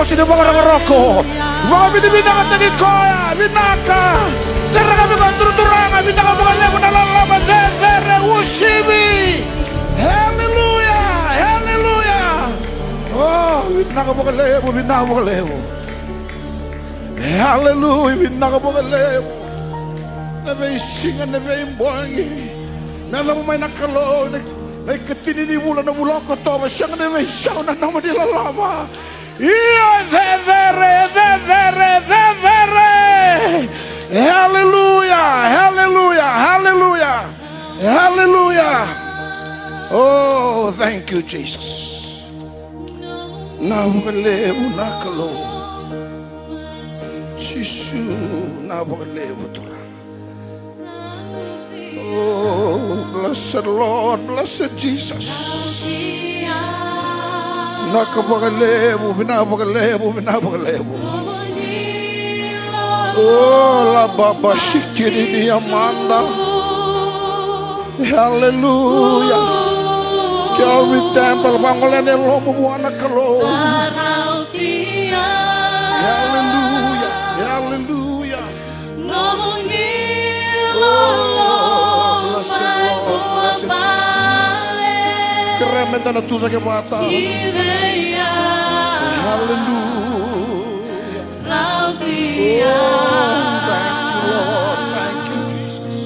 bosi de baka roko. Baka binibina ka tagi koya, binaka. Serra kami kontur-turanga, binaka baka lebo na lalama zezere ushibi. Hallelujah, hallelujah. Oh, binaka baka lebo, binaka baka lebo. Hallelujah, binaka baka lebo. Nabe singa, nabe imbuangi. Nabe mo may nakalo, nagkatini bulan na bulan ko to, masyang nabe siya na naman nilalama. Hallelujah, hallelujah, hallelujah, hallelujah. Oh, thank you, Jesus. Napakalebu nakalo. Jesus, napakalebu to. Oh, blessed Lord, blessed Jesus. Nakapagalebu, pinapagalebu, pinapagalebu. Oh, la baba shikiri ni Amanda. Hallelujah. Calvary Temple, bangolan ni lomo buwana kalo. Hallelujah, hallelujah. Keremeta na tuta ke mata. Hallelujah. Oh, thank you, Lord. Thank you, Jesus.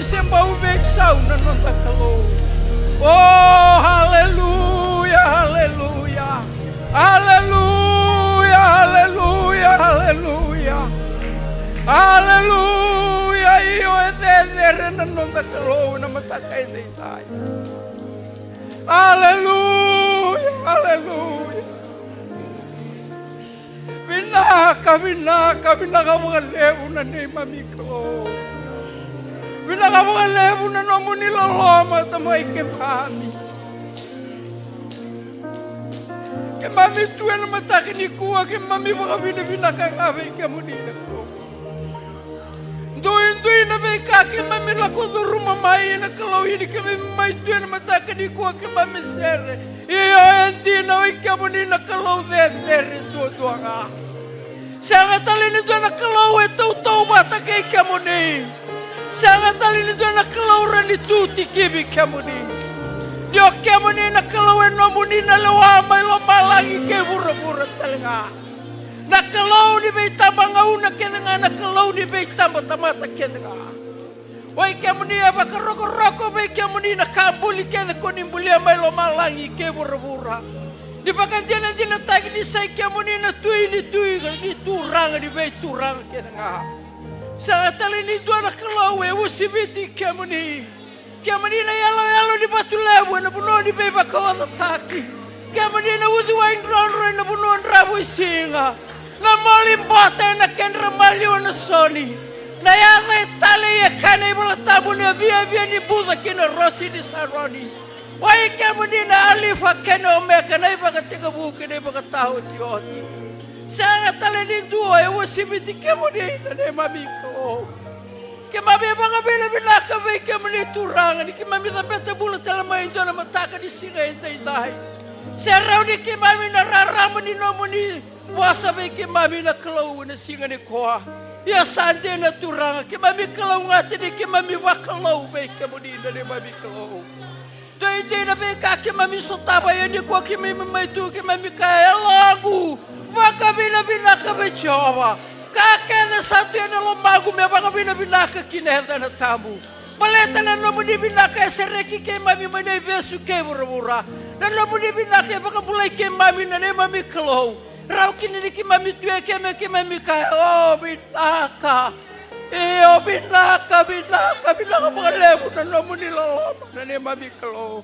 sembau bek sau na nonta kalau. Oh, haleluya, haleluya. Haleluya, haleluya, haleluya. Haleluya, iyo edere na nonta kalau na matakai deitai. Haleluya, haleluya. Binaka mga levo na ni Mami Klo. Binaka mga levo na nomo nilaloma at may kemami. Kemami tuwa na mataki ni kuwa, kemami mga binakangaway kamunina ko. Doin na may kakemami lako duro mamay na kalaw, hindi kami may tuwa na mataki ni kuwa, kemami sere. Iyo hindi na ay kamunina kalaw dere tuwa nga. Sangat talin ito na kalaw ito bata kay kamuni. Sangat talin ito na kalawran ito tikibi kamuni. Diyo kamuni na kalawin no muni na lawamay lumalangi kay bura-bura talaga. Nakalaw ni bay tabangaw na kaya nga nakalaw ni bay tamat-tamata kaya nga. Way kamuni aba karoko-roko bay kamuni na kabuli kaya kunimbuli may lumalangi kay bura-bura. Di ba kandiyan ang dinatag ni say kamuni na tuy ni turang di ba turang kaya nga. Sa atalin ni doon na kalawe usibiti kamuni. Kamuni na yalo di ba tulawa na buno di ba bakawatataki. Kamuni na uduwain ron na buno ang rabo isinga. Na malimbota na kendra malyo na soni. Na yata itali ya kanay malatabo ni abia ni Buddha kina Rosi ni Saroni. Why kamuni na alifa kena omeka na iba katika buki na iba kataho tiyoti. Sanga talinin duwa wasibiti kamuni na Mami Klo. Kemami mga binaka bay kamuni turangan. Kemami tapeta bulat talamay doon na mataka ni singa intay-intay. Saraw ni kemami nararaman ni nomuni. Wasa bay kemami na Klo na singa ni Koa. Ya sande na turangan. Kemami Klo nga tini kemami wakalaw bay kamuni na Mami Klo. Hindi na may kakimami sotaba yan ni kwa kimimi may tu kimami kaya lagu. Maka binaka may Jehova. Kakena satu yan na lumagu may baka binaka kinehda na tamu. Paleta na naman ni binaka sereki kay mami manay besu kay mura-mura. Na naman ni binaka baka bulay kay mami na Mami Klo. Raw kinini kimami tuya kay mami kaya. Oh binaka. Iyo binaka mga levo na naman nilalama na ni Mami Klo.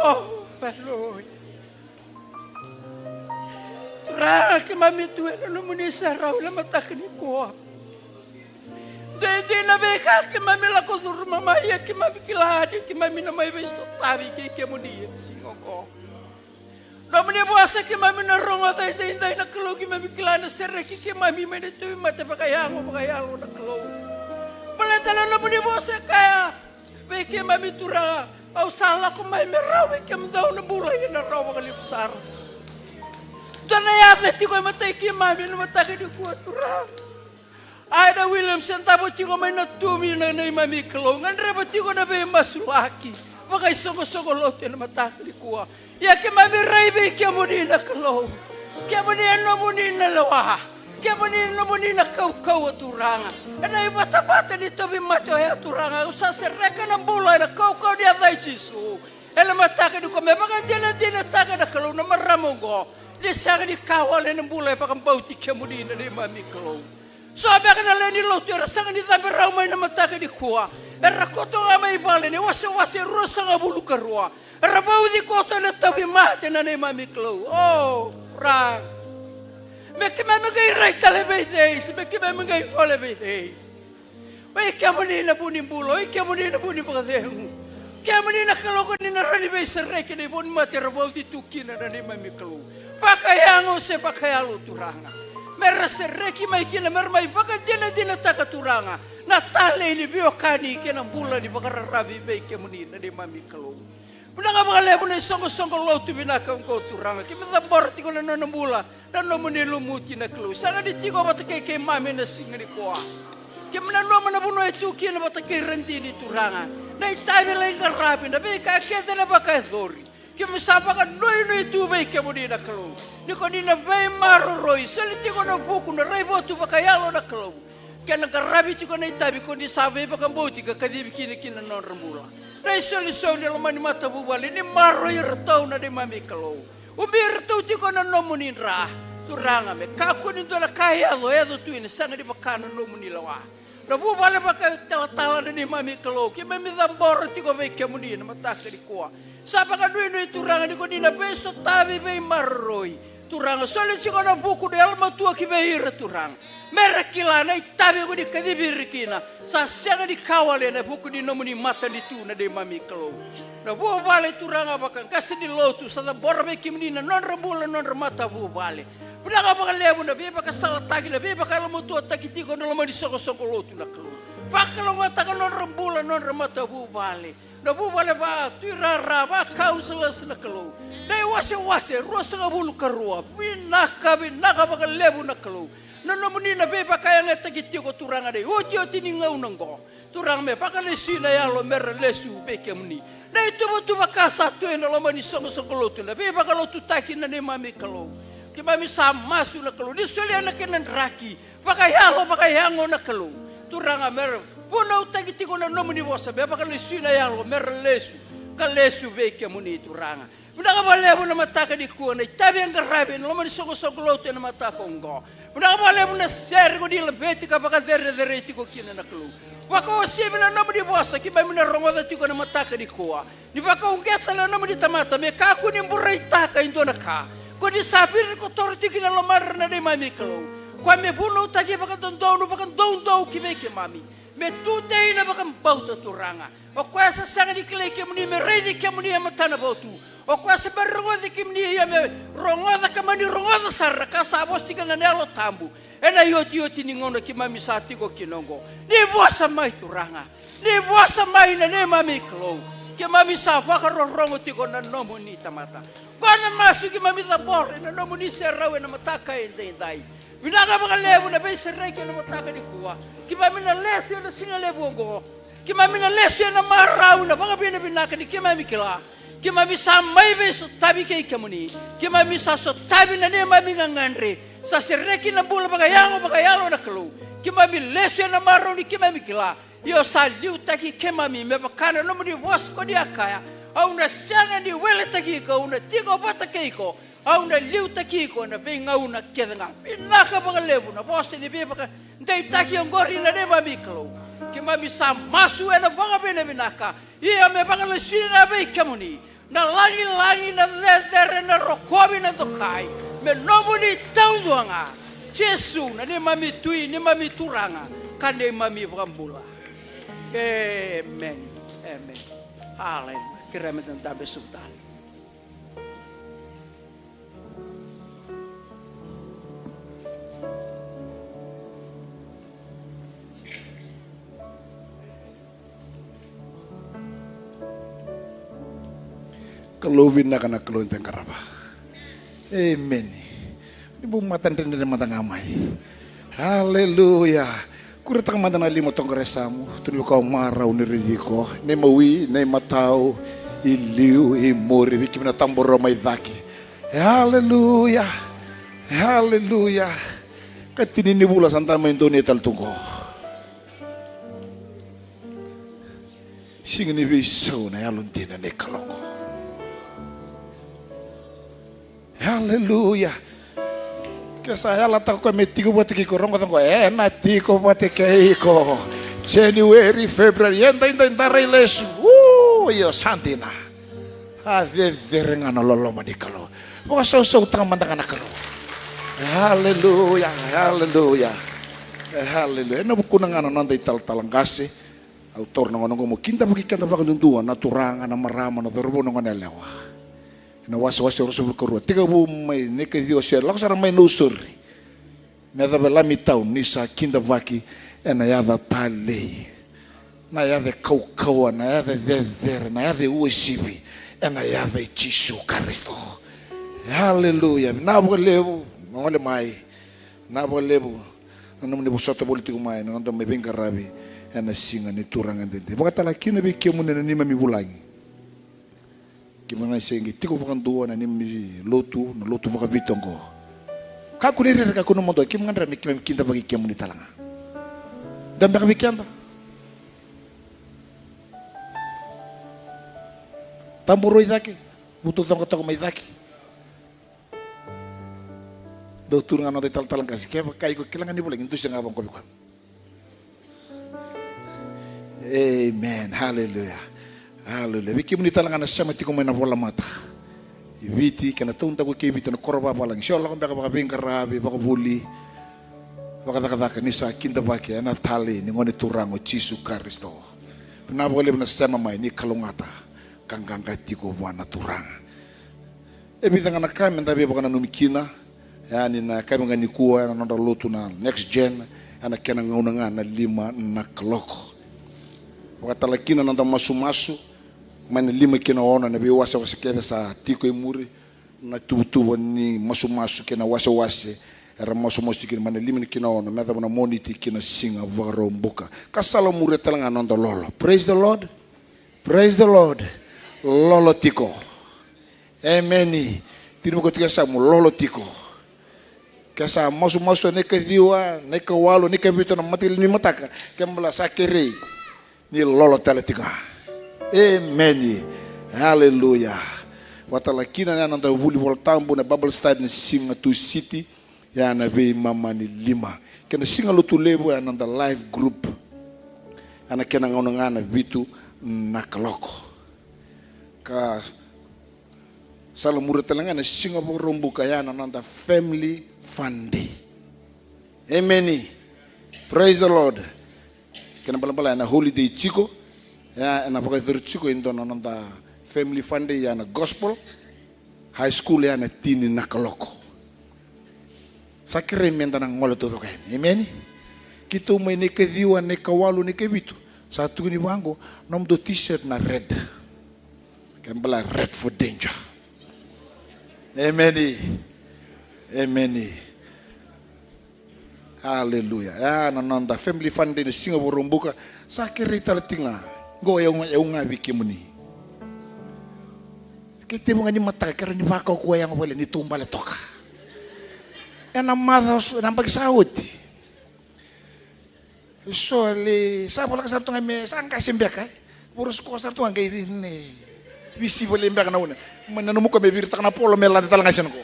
Oh, hallelujah. Turanga kay Mami tuwa na naman ni Saraw na mataka ni Kuha. Hindi na beka kay Mami lako duro mamaya kay Mami kilahadi kay Mami na may besto tabi kay kemuniyan singo ko. Namun ni buasa kay Mami na rongo tay na Klo kay Mami kilana sereki kay Mami may nito mata pakayango na Klo. Palatala naman ni buasa kaya bay kay Mami turanga au sala ko may meraw kay daw na bulay na raw mga lipsar. Doon na yata ti ko matay kay Mami na matake di ko turanga. Ada Williamson tabo ti ko may natumi na Mami Klo ngan reba ti ko na bay masulaki. Makay songo-songo lote na matake di ko. Ya kay Mami raibe kay muni na Klo. Kay muni na muni na lawa. Kay muni na muni na kau turanga. Ana ibata-bata dito bimato ya turanga. Usasereka ng bulay na kau di aday Jisu. Ela matake di ko may baka dina taka na Klo na maramongo. Di saka di kawal ng bulay pakang bauti kay muni na Mami Klo. Sabi ka na lang ni Lotyo rasang ni tabi ramay na matake di kuha. Erakoto nga may bali ni wasa-wasi rosa nga bulu karua. Rabaw di koto na tabi mati na ni Mami Klo. Oh, rang. May kimamagay right talabay days. May kimamagay talabay days. May kamuni na buning bulo. May kamuni na buning pagkadehong. Kamuni na kaloko ni naranibay sa reki na ibon mati rabaw di tuki na ni Mami Klo. Pakayango se pakayalo turanga. Mera se reki may kinamermay baka dina takaturanga. Natale ni biokani kena bulan di bakararabi bay kamuni na ni Mami Klo. Punaka mga lebo na songo-songo lotu binaka ko turanga. Kimita borti ko na nanambula na nomuni lumuti na Klo. Sanga di tiko batakay kay Mami na singa ni Koa. Kimana naman na buno ito kina batakay rendi ni turanga. Na itami lang karabi na bay kaketa na baka thori. Kimisapa ka noy ito bay kamuni na Klo. Ni ko ni na bay maroroy. Saliti ko na buko na raibo tu bakayalo na Klo. Kena karabi tiko na itabi ko ni sabi pa kambuti ka kadibi kina non rambula. Na isoli lo mani mata bubali ni maro yertau na de mami kalau. Umirtau tiko na nomunin ra. Turanga me kaku ni dola kaya edo tu ini sanga di bakana nomuni lawa. Na bubali baka tala na ni mami kalau. Ki mami damboro tiko ve kemuni na mataka di kuwa. Sapa ka nui turanga di ko ni na beso tabi ve marroi. Turanga soli tiko na buku de alma tua ki ve ira turanga. Merah kilana itabi ko di kadibir kina sa sianga di kawale na buku di nomuni mata di tu na de mami kalau na bu vale turanga bakang kasi di lotu sa da borbe kimni na non rambula non remata bu vale budaga bakal lebu na be bakal salah tagi na be bakal mo tu takiti ko no di soko lotu na kalau bakal mata ka non rambula non remata bu vale na bu vale ba tu rara ba counselors na kalau dai wase ruasa ngabulu karua binaka bakal lebu na kalau Nono muni na be pakaya nga tagiti ko turanga de. Oti ngau nanggo. Turang me pakale sina ya lo mer lesu be kemni. Na itu butu bakasa tu ena lo mani songo lotu na be pakalo tu taki na ne mami kalau. Ki mami sama su na kalau. Di soli ana kenan raki. Pakaya ngo na kalau. Turanga mer puno tagiti ko na no muni bosa be pakale sina ya lo mer lesu. Kalesu be kemni turanga. Budak boleh na mataka di kuwa na tabi ang garabi no mani songo lotu na mataka ngo. Budak boleh na share ko di lebeti ka baka dere tiko kina na klu. Wako sibi na nomo di bosa ki ba mina rongoda tiko na mataka di kuwa. Ni baka ungeta na nomo di tamata me kaku ni mburai taka indo na ka. Ko di sabir ko torti kina lomar na de mami klu. Ko me buno taki baka dondou ki me ke mami. Me tutei na baka bauta turanga. O ko asa sanga di kle ke muni me reidi ke muni matana bautu. O kwa se berrongoda kimni ya me rongoda kamani rongoda sarra kasa abosti kana nelo tambu ena yoti ni ngono ki mami sati ko kinongo ni bosa mai turanga ni bosa mai na ne mami klo ki mami sa fa ka rongo ti ko na nomo ni tamata kona masu ki mami da bor na nomo ni serrawe na mataka indai binaga baka lebu na be serre ki na mataka di kuwa ki mami na lesi na singa lebu ngo ki mami na lesi na marau na baka binaka di ki mami kila Kima bisa mai beso tabi kay kamuni. Kima bisa so tabi na ne mami ngangandre. Sa sereki na bula bagayalo na kalu. Kima mi lesya na maro ni kima mi kila. Yo sa liu taki kima mi me bakana no di was ko dia kaya. Au na sanga ni wele taki ko na tiko bata ko. Au na liu taki ko na be ngau na kedanga. Pinaka bagalebu na boss ni be baka ndai taki ngori na ne mami kalu. Kima bisa masu na banga bene binaka. Iya me bakal sina be kamuni. Na langi na dedere na rokobi na tokai. Me nomu ni taunduanga. Jesu na ni mami tui ni mami turanga. Kane mami brambula. Amen. Haleluya. Kira tentang besultan. Keluvin na kana kelun teng karaba. Amen. Ni bu matan tende mata ngamai. Haleluya. Kurita mata na limo tong resamu. Tunu kau marau ni riziko. Ne mawi, ne matau, iliu, imori biki na tamboro mai dhaki. Haleluya. Haleluya. Katini ni bula santa maindoni tal tungko. Singini bisau na yaluntina ne kalongo. Haleluya. Kesaya lata ko metigo buat kiko rongo tangko natiko buat keiko. January, February, yenta rai lesu. Yo santina. Ade derengano lolo manikalo. Mo so tang mandang anak lo. Haleluya. Na buku nangano nanti talang kasih. Autor nangono mo kinta pakikanta pakandunduan naturanga na marama na dorbo nangono lewa. Na wasa-wasa rasul kerua 30 mai neke dio ser lak sarang mai nusur me da bela mitau nisa kinda vaki ena yada tale na yada kau na yada der na yada usibi ena yada Yesu Kristo. Haleluya. Na boleh ngole mai na boleh nanu ni bosoto politiku mai nanu me benga rabi ena singa ni turang ndende bakatala kina be kemu ni mami bulangi. Gimana sengi tiko bukan dua na nimi lotu na lotu bukan bitongo. Kaku nire kaku no modo kim ngandra mi kinta bagi kiamu ni talanga. dambe kabikianda tamburo idaki butuh tongko mai idaki do turungan ode tal-talang kasih kai ko kilangan ni boleh itu sing abang ko bikan. Amen, haleluya, haleluya. Biki muni talangan sama tiko mena bola mata. Ibiti kana tunta ko kibiti na korba balang. Inshallah kung baka bingkarabi baka buli. Baka kata nisa kinta baki ana tali ni ngoni turango Jesu Kristo. Pinabole na sama mai ni kalungata kangkang tiko buana turang. Ebita ngana kami tabi baka numikina. Yani na kami ngani kuwa na lotu na next gen ana kena ngaunanga na 5 na kloko. Wakatalakina nanda masu-masu mana 5 kena ona na be wasa kena sa tiko imuri na tubu ni masu-masu kena wasa era masu-masu kena mana 5 kena ona meta na moniti kena singa varomboka kasalo mure talanga nanda lolo. Praise the Lord, praise the Lord. Lolo tiko, amen. Tino ko tika mu lolo tiko kasa masu-masu neka diwa neka walo neka bito na matil ni mataka kembala sakere ni lolo talatika. Amen. Hallelujah. Watalakina na nanda vuli voltambo na Bible study ni singa tu city ya na be mama ni 5. Kena singa lutu lebo ya nanda live group. Ana kena ngona vitu nakaloko. Ka salamura talanga na singa borombuka ya na nanda family fundy. Amen. Praise the Lord. Kena bala na holiday chiko ya na pagkatur chiko indo na nanda family fund ya na gospel high school ya na tini nakaloko sakire menda na ngolo todo kain. Amen. Kito may nekadiwa nekawalo nekebitu sa tugni bango nom do t-shirt na red kembala red for danger. Amen. Amen. Haleluya. Ya nanda family fund ni singa borombuka sakire talatinga go yung biki muni. Kite mo ngani mata karo ni baka ko yang wala ni tumbala toka. Ena mados na pagsahod. So le sa bola kasar tunga me sang kasimbeka. Purus ko kasar tunga kay ni visi boleh mbeka na una. Mananu ko be birta na polo melante talanga sen ko.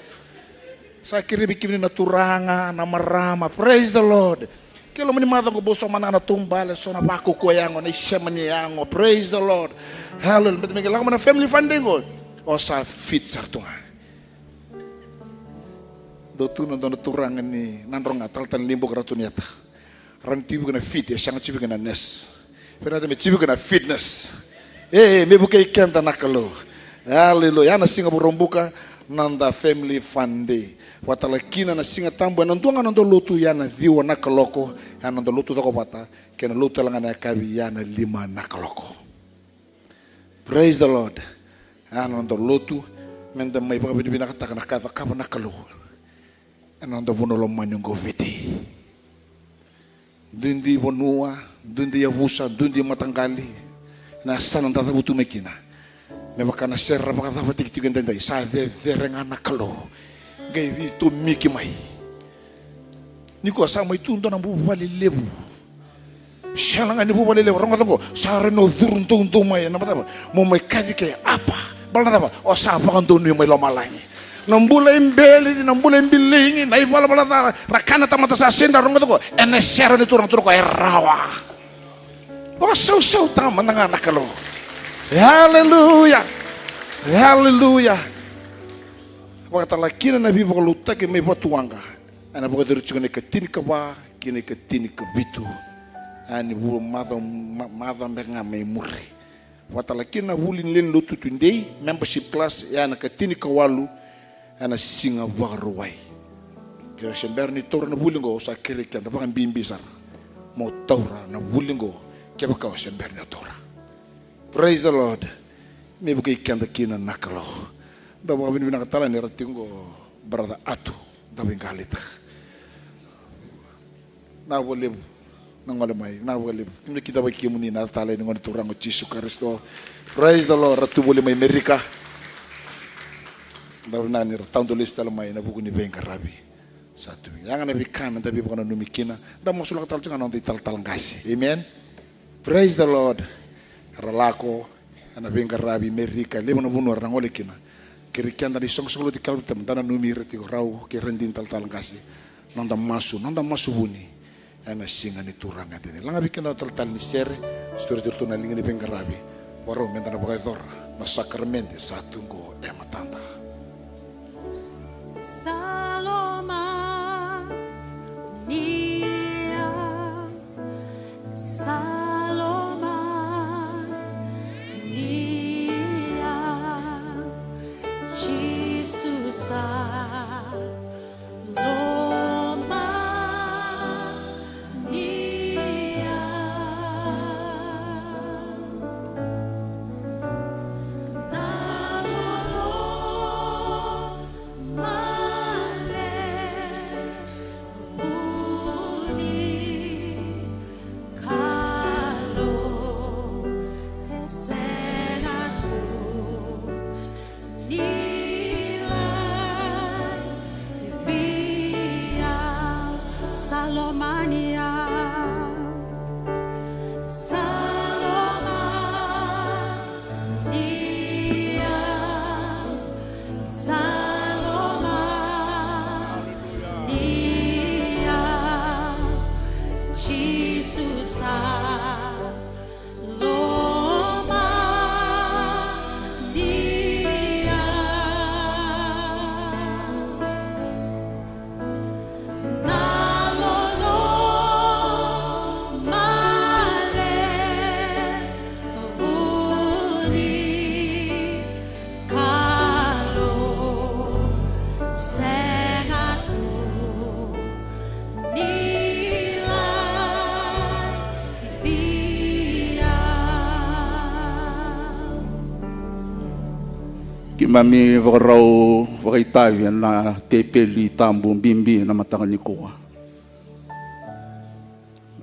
Sakire bikin na turanga na marama. Praise the Lord. Kilo mani mata ko boso mana na tumbala so na bako ko yango na ishamani yango. Praise the Lord. Hallelujah. Betul mengelaku mana family funding ko. O sa fit sartunga. Dotu na dono turanga ni nandronga taltan limbo kratuniata. Ranti bu na fit ya shanga chibi na nes. Pero ate me chibi na fitness. Me bukai kenta nakalo. Hallelujah. Yana singa burombuka nanda family fundy. Watalakina na singa tambo nanduanga nando lutu yana viwa nakaloko yana nando lutu toko bata kena lutu langa na kabi yana 5 nakaloko. Praise the Lord. Yana nando lutu menda mai baka bina kata kana kata kaba nakalo. Yana nando bunolo manyungo viti. Dundi bonua, dundi yavusa, dundi matanggali. Na sana ndata butu mekina. Mebaka na serra baka dafa tiktikan tendai sa de renga nakalo. Gay itu miki mai. Niko sama itu untuk nampu balik lebu. Sialangan ibu balik lebu. Orang kata ko, sare no turun mai. Nama apa? Mau mai kaji kayak apa? Balan apa? Oh siapa kan tuh mai lama lagi. Nambula imbeli, nambula imbilingi. Naik bala rakana tamata sa senda. Orang kata ko, enes siaran itu orang turun ko erawa. Oh so taman anak kalau. Hallelujah, hallelujah. Wakatalakina na vivo luta ke me batuanga. Ana boga diru chune ke tini ka ba, kini ke tini ke bitu. Ani bu madam benga me muri. Watalakina wulin len lutu tundei membership class ya na ke tini ka walu ana singa waruwai. Kira semberni tor na wulingo sa kire kan ba bimbi sar. Mo tora na wulingo ke ba ka semberni tora. Praise the Lord. Me boga ikanda kina nakalo. Dapat kami bina katalan ni ratinggo berada atu dapat galit. Na boleh nangolemai, na boleh. Kami kita bagi muni na tala ni ngoni turang Yesus Kristo. Praise the Lord. Ratu boleh mai Amerika. Dapat nani tahun tulis dalam mai na buku ni bengkar rabi. Satu yang ana bikana tapi bukan numikina. Da mosul ka talcanga non tal ngasi. Amen. Praise the Lord. Ralako ana benga rabi merika lemo no bunu arna ngole kina. Kirikianda di song di kalbu tem dana numi reti rau ke rendin tal ngasi. Nanda masu buni. Ana singa ni turanga tene. Langa bikana tal ni sere. Stur na linga ni benga rabi. Waro mentana bagai dor. Na sakramente satu go matanda. Saloma Nia Saloma Nia Jesus Saloma Nia Salomania Salomania Salomania Jesus Mami varau vakaitavi na tepeli tambu bimbi na matanga ni kuwa.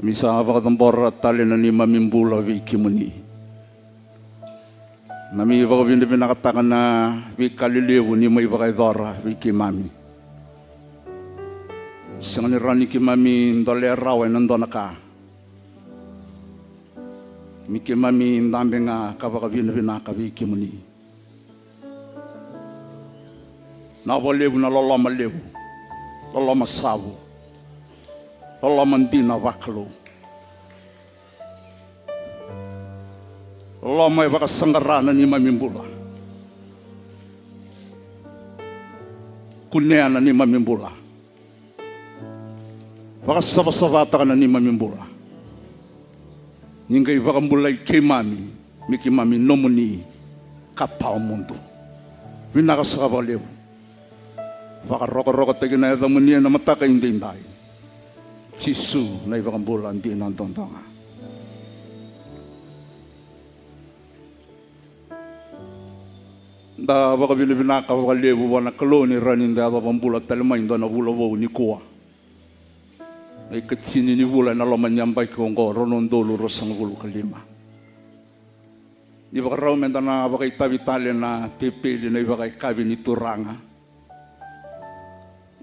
Misa vakatambora tali na ni mami mbula viki muni. Mami vakavindi vinakataka na vikalilevu ni mai vakaidhara viki mami. Sangani rani ki mami ndole rawa na ndonaka. Miki mami ndambe nga kavakavindi vinaka viki muni. Na lebu na loloma lebu, loloma sabu, loloma ndina waklo, loloma waka sangarana ni mamimbula, kuneana ni mamimbula, waka sabasavata na ni mamimbula, ningai waka mbulai kemami, miki mami nomuni kapao mundu, winaka sakaba lebu. Waka tagi na munia na mataka hindi inday. Sisu na iwakambulan di nandondonga. Da waka vinaka waka lebu wana kaloni ranin da wambula talmain da na wulawo ni kuwa. Na ikatsini ni wula na lomanyambay ko ronondolo rosang wulu kalima. Di waka raw menda na waka itavitali na tepeli na waka ikavi ni turanga.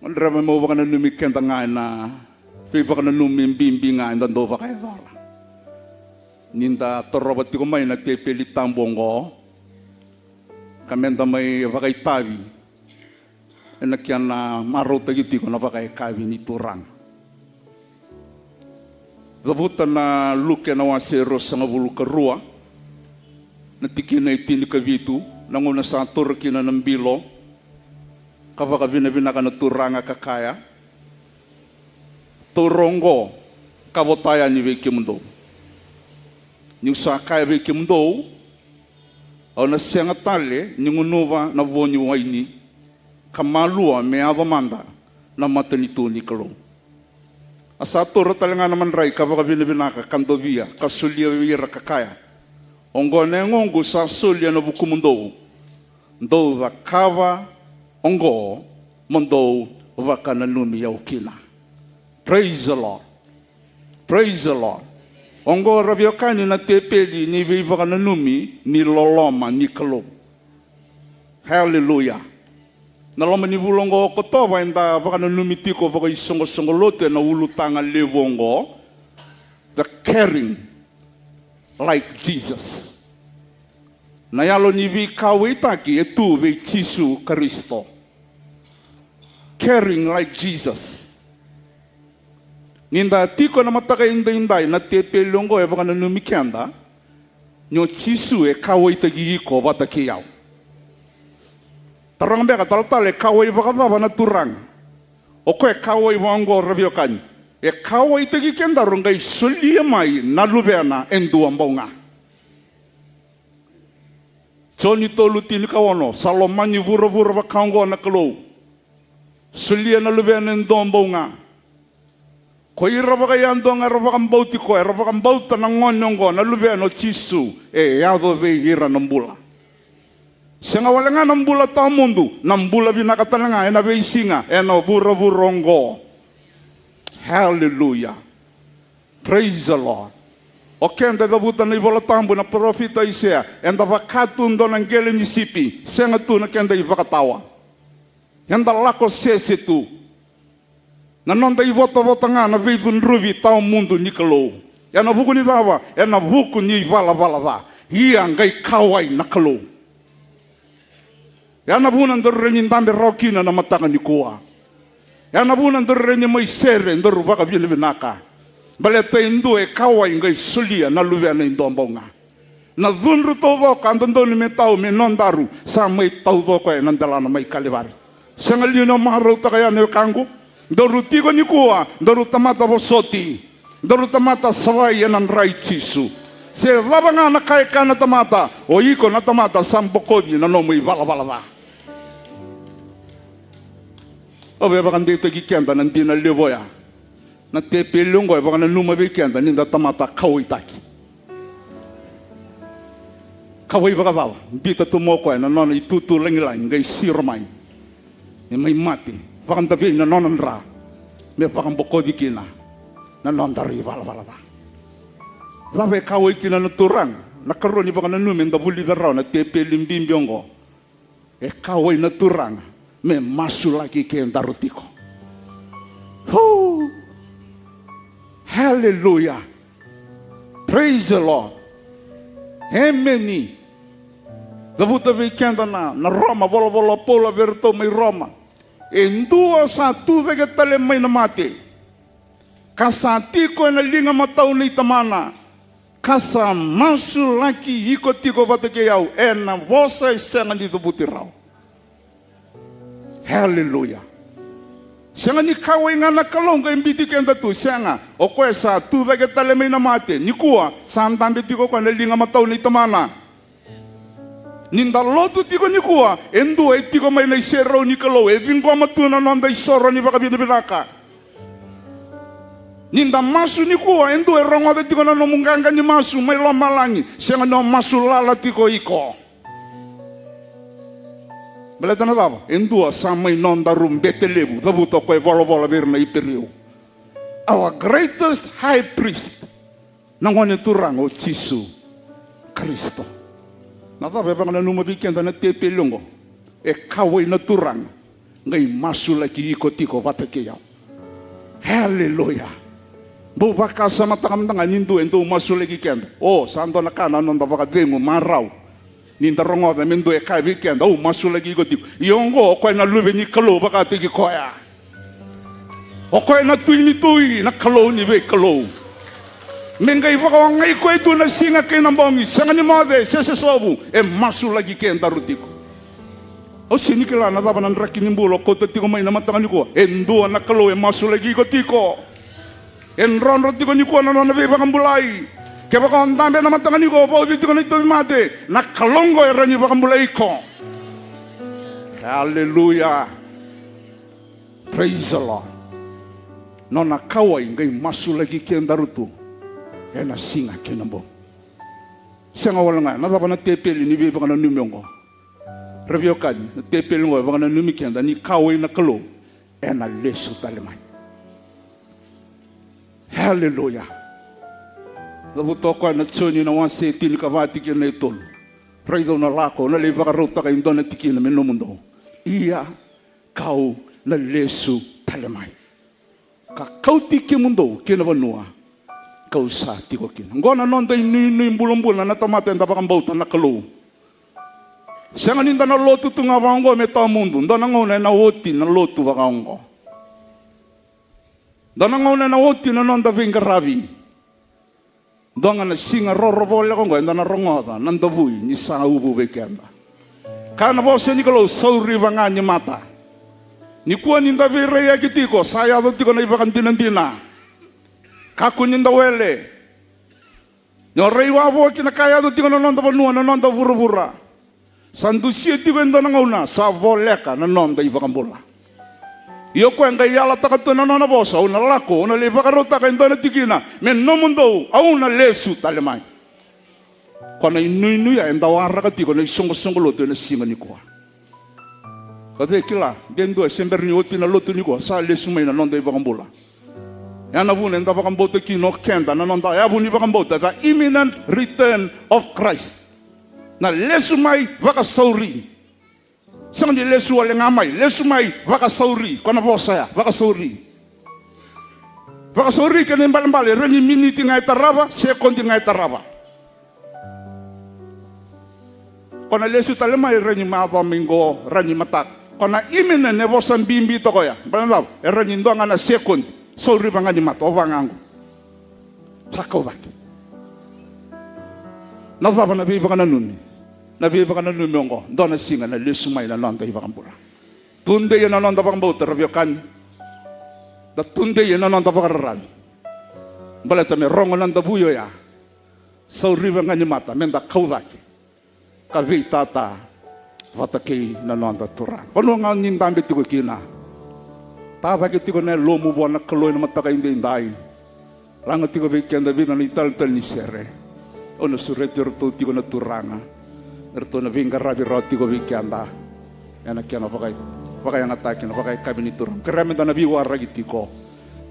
Mandrama mo baka na numikenta nga na baka na numimbimbi nga na do baka idara. Ninda torobati ko may nagtepeli tambongo kamenda may baka itavi enakyan na marota giti ko na baka ikavi ni turang. Zabutan na luke na wasero sa ngabulu karua natikin na itini kavitu nanguna sa turkina ng bilo kavaka vina kana turanga kakaya torongo kabotaya ni veki mundo ni usakaya veki mundo au na senga tale ni ngunuva na voni waini kamalua me avamanda na matanitu ni kalo asa toro talanga naman rai kavaka vina kandovia kasulia vira kakaya ongo nengongu sa sulia na buku mundo ndo vakava ongo mondo wakana numi yaukina. Praise the Lord. Praise the Lord. Ongo raviokani na tepeli ni wakana numi ni loloma ni kalo. Hallelujah. Na loma ni vulongo ko to va inda va kana numiti ko va isongo songo lote na ulutanga levongo. The caring like Jesus. Na yalo ni vi kawitaki e tu ve Jesu Kristo. Caring like Jesus. Ninda tiko na mataka inda na tepe longo e va kana numikianda. Nyo Jesu e kawitaki ko va takiyao. Tarang beka tal-tal e kawai vakatava na turang. O koe kawai vango raviokan. E kawai tegi kenda rungai sulia mai na lubeana endu ambonga. Joni tolu tini kawono salomani vura-vura vakaungo na kalau. Sulia na lubeana endu ambonga. Koi ravakayando nga ravakambauti koe ravakambauta na ngonyongo na lubeana Jesu e yado ve gira nambula. Senga walenga nambula tau mundu, nambula vinakatalanga ena veisinga ena vura-vurongo. Hallelujah. Praise the Lord. Okenda da buta na ivola tambu na profita Isaiah enda vakatundo na ngele nisipi senga tu na kenda ivakatawa. Enda lako sese tu. Na nonda ivota nga na veidun ruvi tau mundu nikalo. Ena vuku ni dava, ena vuku ni vala da. Ia ngai kawai nakalo. Yana bunan dorrenyi ndambe rokina na mataka ni kuwa. Yana bunan dorrenyi mai sere ndoru baka vile vinaka. Bale te indu e kawai ngai sulia na luveana indombonga. Na dhunru tovoka andondoni me tau me nondaru sa mai tau doko e nandalana mai kalivari. Senga liuna maharau takayane kangu. Ndoru tigo ni kuwa, ndoru tamata vosoti. Ndoru tamata sawai enan rai Jesu. Se labanga na kaika na tamata o iko na tamata sambokodi na nomo i vala da. O ve vakan dito gikenda na ndina levoya. Na tepe lungo e vakan numa vikenda ninda tamata kawai taki. Kawai vakavawa. Bita tumoko e na nona i tutu langilang ngai siromai. E mai mati. Vakan tabi na nonan ra. Me vakan bokodi kina. Na nondari vala da. Lawe kawai kina na turang. Na karoni vakan na numen da vuli da rao na tepe limbimbyongo. E kawai na turang. Me masu lagi ke darutiko. Hallelujah. Praise the Lord. Amen. Dabuta vikenda na Roma vola pola verto mai Roma. Endua sa tu vegetale mai na mate. Kasa tiko na linga matau ni tamana. Kasa masu lagi iko tiko vatake yau. Ena vosa isenga ni dabuti rao. Hallelujah. Senga ni kawai nga nakalonga imbiti kenda tu senga. O koe sa tu vegetale mai na mate. Ni kuwa sa andambe tiko kwa na linga matau ni tamana. Ninda lotu tiko ni kuwa endu e tiko mai na isero ni kalo. E vingwa matuna nonda isoro ni vakabina binaka. Ninda masu ni kuwa endu e rongote tiko na nomunganga ni masu mai lo malangi. Senga no masu lala tiko iko. Beleta na dava, endua samai nonda rum betelevu, davuto koe vola verna iperiu. Our greatest high priest, nangone turang o Jesu Kristo. Na dava bang na numa vikenda na tepe lungo, e kawai na turang, ngai masu laki iko tiko vatake yao. Hallelujah. Bu baka sama tangan nindu endo masu lagi kenda. Oh, sando na kana nonda baka dengu marau. Ninda rongo na mendo e kai weekend au masu lagi go tipo yongo ko na lube ni kalo baka tiki koya o ko na tui na kalo ni be kalo mengai baka ngai ko itu na singa ke na bongi sanga ni mode se sobu e masu lagi ke ndarutiko o sini kala na daba nan rakini mbulo ko tiko mai na matanga ni ko endo na kalo e masu lagi go tiko en ron rotiko ni ko na na be baka mbulai. Kaya baka ondambe na matanga ni ko, bau dito ko na ito mate, nakalongo era ni baka mulay ko. Hallelujah. Praise the Lord. No nakaway ngay masu lagi kaya daruto, e na singa kinambo. Siya nga wala nga, natapa na tepeli ni baka na numyong ko. Review ka ni, na tepeli mo, baka na numikyan, ni kaway na kalo, e na leso talimay. Hallelujah. Labuto ko na tsoni na wanse tini kavati kina itol. Raido na lako na leva karota ka indona tikina meno mundo. Iya kau na lesu talemai. Ka kau tiki mundo kina vanua kau sa tiko kina. Ngona nonda nui bulan na tamata enda bakang bauta na kalu. Sianga ninda na lotu tunga vango meta mundo. Ndana ngona na oti na lotu vango. Ndana ngona na oti na nonda vinga ravi. Ndanga na singa roro vole kongo enda na rongoda nanda vui ni sa ubu vekenda. Kana vose ni kalau sauri vanganya mata. Ni kuan ninda vire ya kitiko saya do tiko na ibakan dinandina. Kaku ninda wele. Nyorei wavo kina kaya do tiko na nonda vanua na nonda vura. Sandusia tiko enda na ngauna sa voleka na nonda ibakan bola. Iyo ko nga yala takato na nona bosa una lako una le bakarota ka enda na tikina men no mundo au na lesu talemai. Kona inu ya enda wara ka tiko na songo loto na singa ni kwa. Kade kila dendo sember ni oti na loto ni kwa sa lesu mai na nonda ibakan bola. Ya na bune enda bakan bota ki no kenda na nonda ya buni bakan bota the imminent return of Christ. Na lesu mai vaka story. Sang di lesu wale ngamai, lesu mai vaka sauri, kona bosa ya, vaka sauri kena mbal reni miniti ngai tarava, sekondi ngai tarava. Kona lesu talemai reni mava mingo, reni matak. Kona imene ne bosan bimbi toko ya, balandau, reni ndonga na sekondi, sauri bangani mata, ovangangu. Sakau baki. Navava na biva kana nuni. Nabi bakana numiongo dona singa na lesumai na nonda ibakambula. Tunde ya na nonda bakambauta rabiokan. Da tunde ya na nonda bakaran. Baleta me rongo nanda buyo ya. Sauriba ngani mata menda kaudaki. Kavi tata vataki na nonda tura. Panu nga nindambe tiko kina. Tava ke tiko ne lomu bona kaloi na mata ka inde indai. Langa tiko vekenda vina ni tal ni sere. Ono surete roto tiko na turanga. Erto na vinga rabi roti ko vikanda. Yana kiana pakai yang ataki na pakai kabini turun. Kerem na biwa ragiti ko.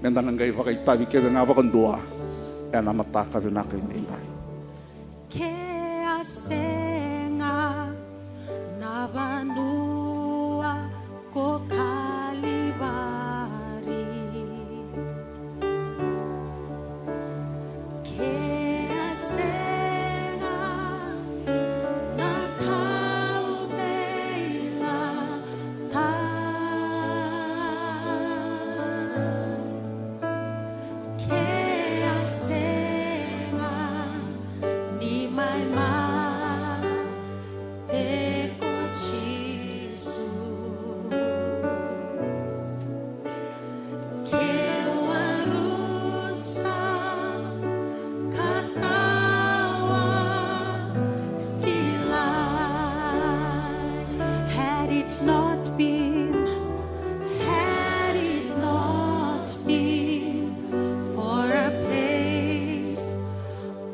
Menda nangai pakai tabi ke nga bakon dua. Yana mata kabina ka indai. Ke asenga na bandua ko kalibari.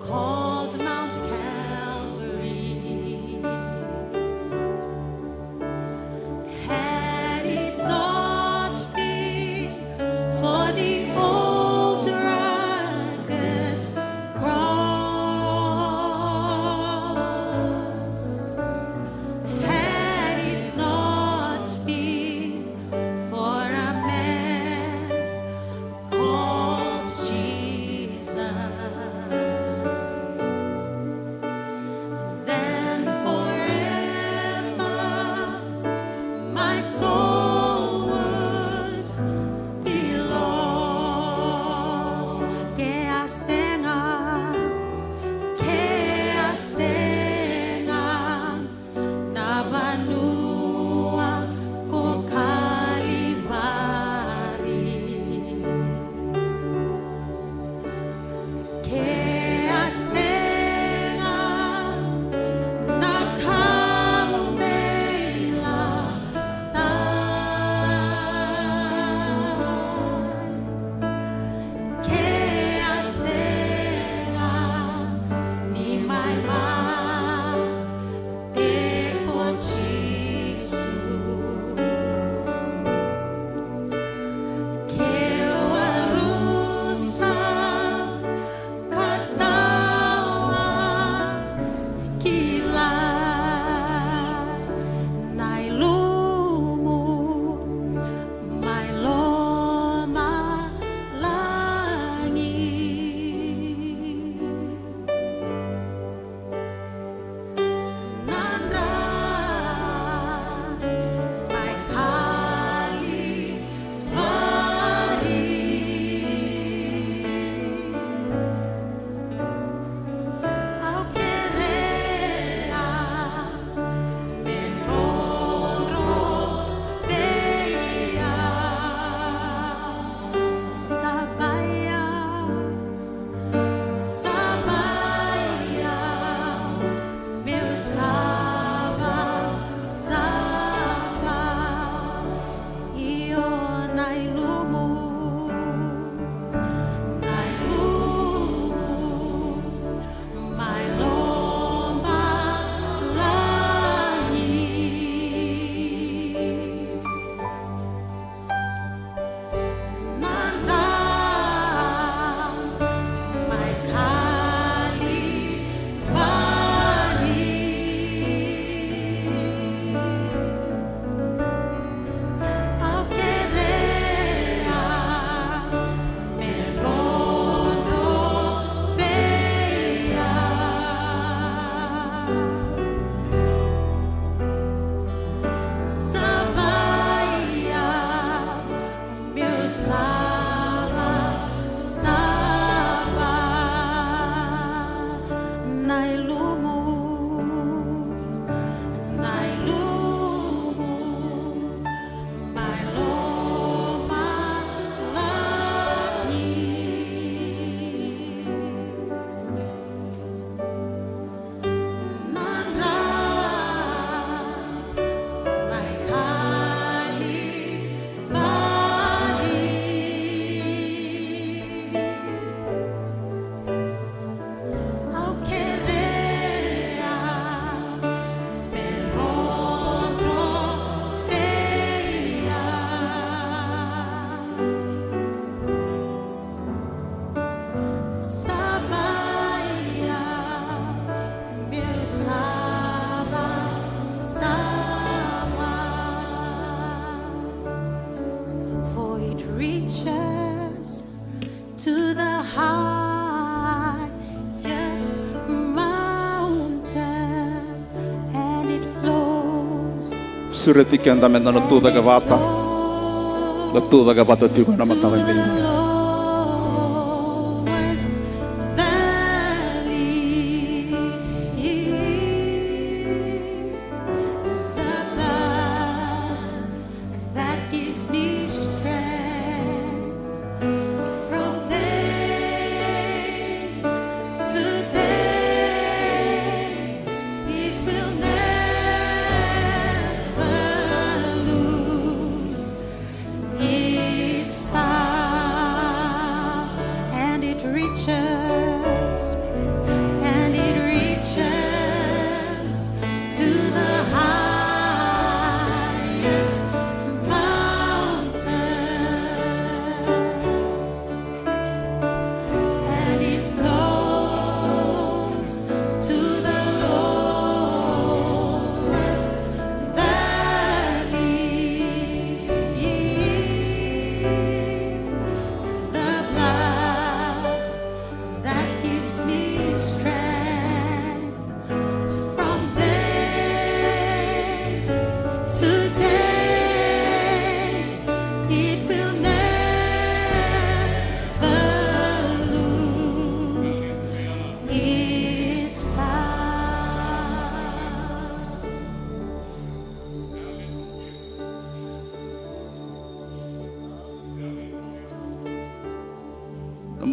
called Mount Calvary. reaches to the highest mountain and it flows. Sureti que anda mendando tudo que bata, da tudo que bata tu na mata vai bem.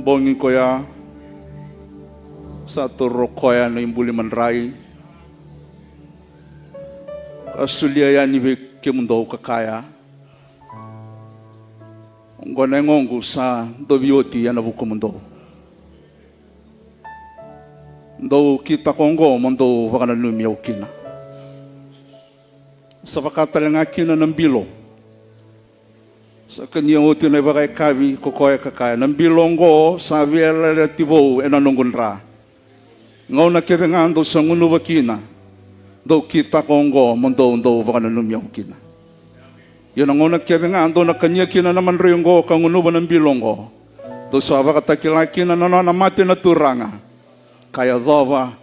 Bongin koya satu rokoya no imbuli manrai kasulia ya nive kemundo kakaya ngone ngongu sa dobioti ya nabu kemundo ndo kita kongo mondo wakana lumia ukina sabakata lengakina nambilo sa kanya uti na iba kay kavi kokoya kakaya nang bilonggo sa viela relativo enanongunra ngaw na kirengando sa ngunu wakina do kita kongo mondo wakana lumia ukina yun ang una kirengando na kanya kina naman riyonggo kangunu ba ng bilonggo do sa wakata kilakina na namati na turanga kaya dawa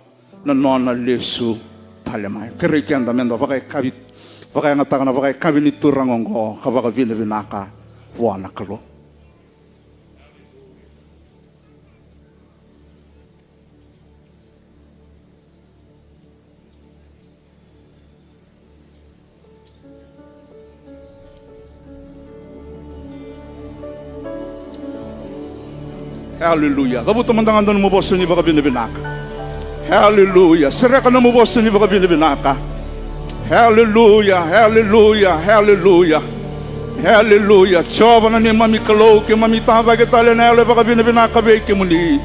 na nona lesu talemay kirikian damen do wakay kavi wakay ngata na wakay kavi ni turangongo kawaka vinaka wana kalo. Hallelujah. Kamu teman-teman anda mau bosan ni baka binibinaka. Hallelujah. Seraka na mau bosan ni baka binibinaka. Hallelujah. Hallelujah. Hallelujah. Hallelujah. Coba nani mami kalau ke mami tava ke tale na ele baka binibinaka be ke muni.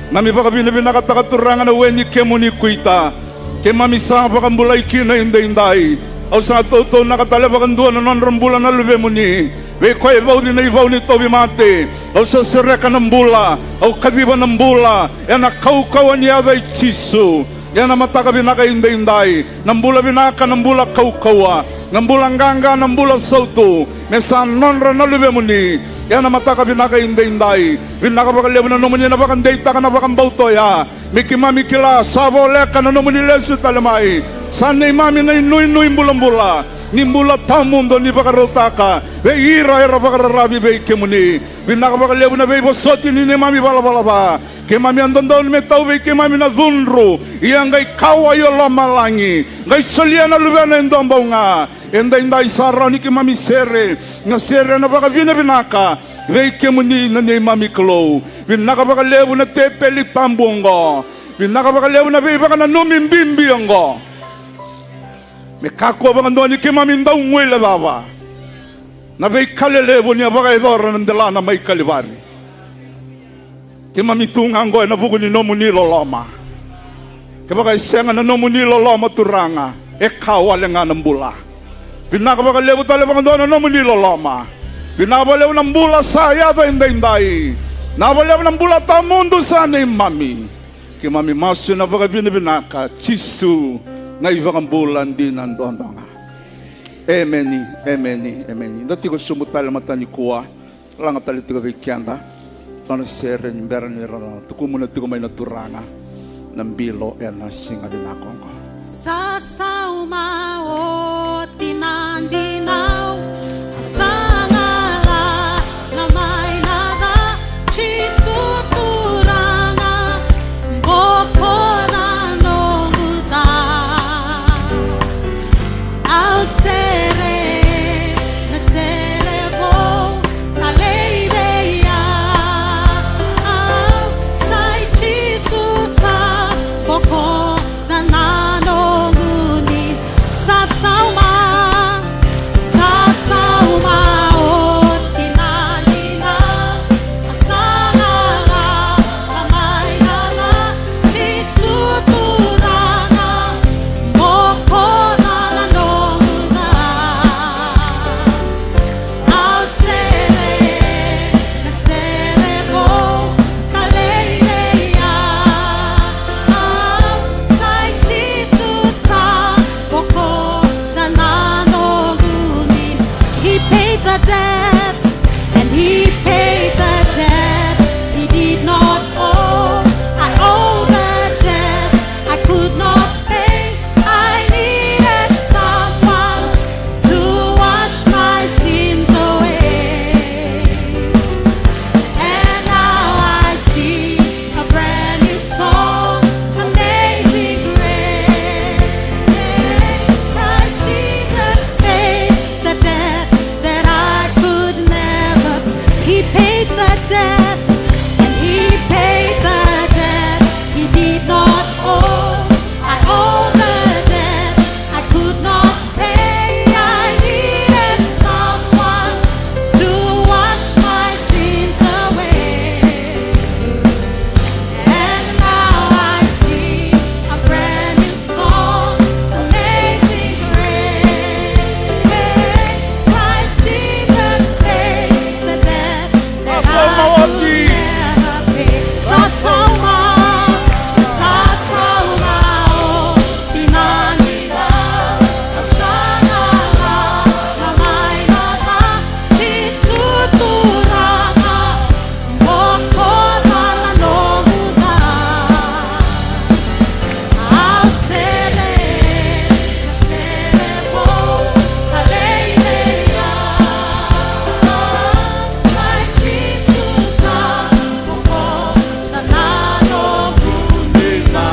Mami baka binibinaka takaturangan na weni ke muni kuita. Ke mami sa baka mbulay kina inday. Au sa toto nakatale baka ndua na non rambulan na lube muni. Be koy baudi na ibaw ni tobi mate. Au sa sereka ng bula. Au kabiba ng bula. Yan na kaukawan niya day chisu. Yan na mataka binaka inday. Nambula binaka nambula kaukawa. Nambula ganga nambula sautu. Mesan non ranalube muni. Yan na mataka binaka inday. Binaka baka lebo na nomuni na baka ndayta ka na baka bauto ya. Miki kila sabo leka na nomuni lesu talamay. Sanay mami na inuy bulang bula. nimbula tamundo ni bakarotaka ve ira era bakararabi ve kemuni vinaka bakalebu na ve bosoti ni mami bala ke mami andondon metau ve ke mami na dhunru ia ngai kawa yo lamalangi ngai soliana lubana endombonga enda isara ni ke mami sere nga sere na bakavina vinaka ve kemuni na ni mami klo vinaka bakalebu na tepeli tambongo vinaka bakalebu na ve bakana nomi mbimbi ngo me kako bang andoni ke mami ndau ngwele baba na ve kalele boni abaga idora ndela na mai kalibari ke mami tunga ngo na bugu ni nomu ni loloma ke baga isenga na nomu ni loloma turanga e kawale ngana mbula vinaka baga lebu tale bang andoni nomu ni loloma vinaka baga lebu nambula saya da indai na baga lebu nambula tamundu sana mami ke mami masu na baga vinaka chisu ngai vakambulan din ang dondonga. Amen. Dati ko sumutal matani kuwa lang atali tiga vikyanda ano sere ni beran ni rano tukumuna tiga may naturanga ng bilo yan na singa din ako ko. Sa saumao tinandinaw sangala na may nada chisuturanga boko na nonguta au sere na serebo taleireia au sai chisusa boko na nanonguni sa sauma o tinalina asangala amay nana chisuturanga boko na nanonguna au sere na serebo taleireia au sai chisusa boko na nanonguni. He paid the debt, and he paid the debt he did not owe. I owe the debt I could not pay. I needed someone to wash my sins away. And now I see a brand new song, amazing grace. Christ Jesus paid the debt that I could never. He paid the debt, and he paid the debt he did not owe. I owe the debt I could not pay. I needed someone to wash my sins away. And now I see a brand new song, amazing grace. Christ Jesus paid the debt that I could never pay. Sasauma o tinanila asangala namay nana chisuturanga boko na nanonguna au sere na serebo taleireia sai chisusa boko na nanonguna.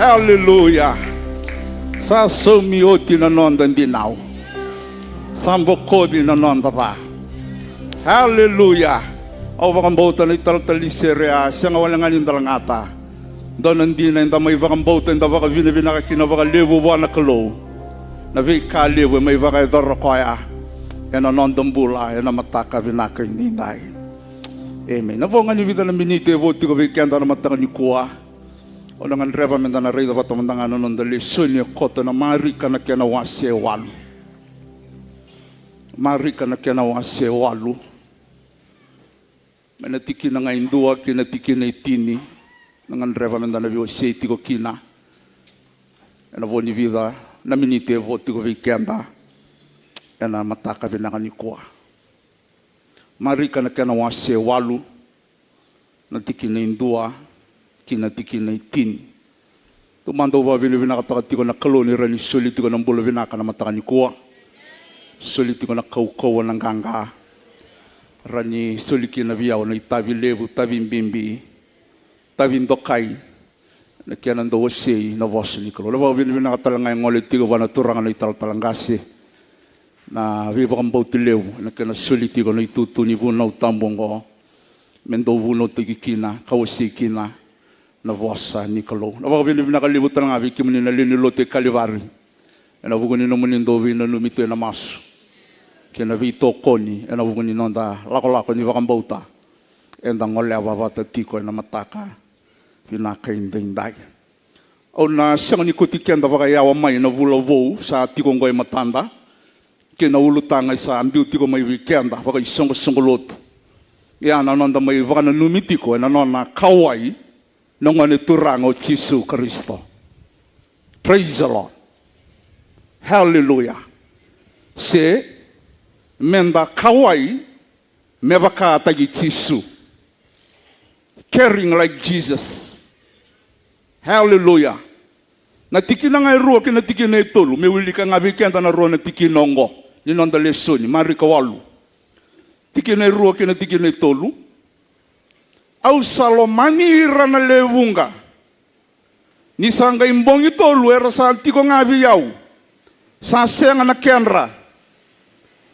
Hallelujah. Sa sumioti na nondan dinaw. Sambokodi na nonda ba. Hallelujah. Au vakambauta na italtaliserea siya nga walangan yung dalangata. Doon nandina yung may vakambauta yung vakavina kina vakalevo wana kalo. Na vikalevo may vakadoro koya. Yan ang nondambula yan ang mataka vinaka yung ninday. Amen. Navongan yung vida na minite voti ko vikenda na mataka ni kuwa. O nangan reva menda na reida vatamandanga na nondali sunyo kota na marika na kena wase walu. Marika na kena wase walu. Manatiki na nga indua kinatiki na itini. Nangan reva menda na vio seiti ko kina. Yan avoni vida na minite voti ko vikenda. Yan na mataka vinaka ni kuwa. Marika na kena wase walu. Natiki na indua kina tikina itini. Tumando wa vile vinaka takatiko na kaloni rani solitiko na mbolo vinaka na matakani kuwa. Solitiko na kaukawa na nganga. Rani soliki na viao na itavi levu, tavi mbimbi, tavi ndokai. Na kia nando wasei na wasi ni kalo. Lewa vile vinaka talangay ngole tigo wana turanga na italangase. Na viva kambauti levu. Na kia na solitiko na itutu ni vuna utambongo. Mendo vuno tikikina, kawasi kina. Na wasa ni kalo. Lewa vile vinaka levu talanga viki muni na lini lote kalivari. Na vuguni na muni ndo vina numito na masu. Kena vito koni ena vuguni nonda lako ni vakambauta enda ngole avavata tiko ena mataka vina kaindindai au na siang ni kuti kenda vaka yawa mai na vula vou sa tiko ngoe matanda kena ulutanga sa ambiu tiko mai vikenda vaka isongo loto ya na nonda mai vaka na numitiko ena nona kawai nongane turanga o Jesu Kristo. Praise the Lord. Hallelujah. Se menda kawai mevaka tagi Jesu, caring like Jesus. Hallelujah. Na tikina ngai ruo kina tikina itolu mewilika ngavi kenda na ruo na tikina ngo ni nonda lesoni marika walu tikina ruo kina tikina itolu au salomani rana levunga ni sanga imbongi tolu era sa tiko ngavi yau sa senga na kenra.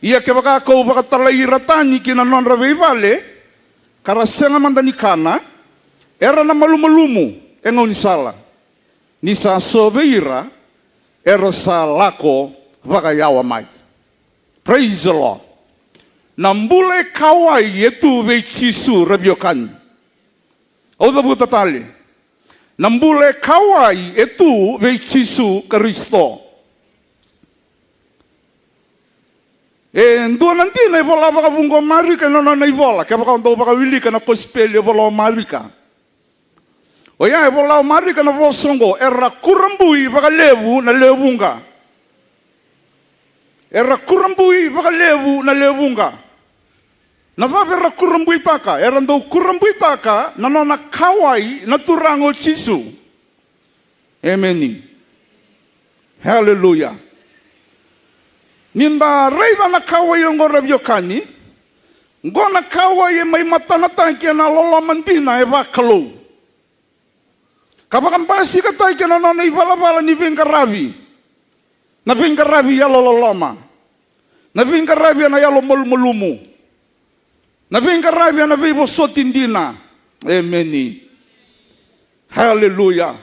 Ia ke baka kau baka talai ratani kina non ravei vale kara senga mandani kana era na malumu engo ni sala ni sa soveira era sa lako baka yawa mai. Praise the Lord. Nambule kawai etu vei Jesu rabiokan oda buta tali nambule kawai etu vei Jesu Kristo. Ndua nanti na ibola baka bungo marika na ibola kaya baka ndo baka wilika na kospeli ibola marika oya ibola marika na bosongo era kurambui baka levu na levunga era kurambui baka levu na levunga na vabe era kurambui taka era ndo kurambui taka na nona kawai na turango Jesu. Amen. Hallelujah. Ninda reiva na kawai ngo rabiokani ngona kawai mai matana tanki na lola mandina eva kalo kapakam pasi katai kena nona ibala ni vingaravi na vingaravi ya lololoma na vingaravi na ya lomulumumu na vingaravi na vivo sotindina. Amen. Hallelujah.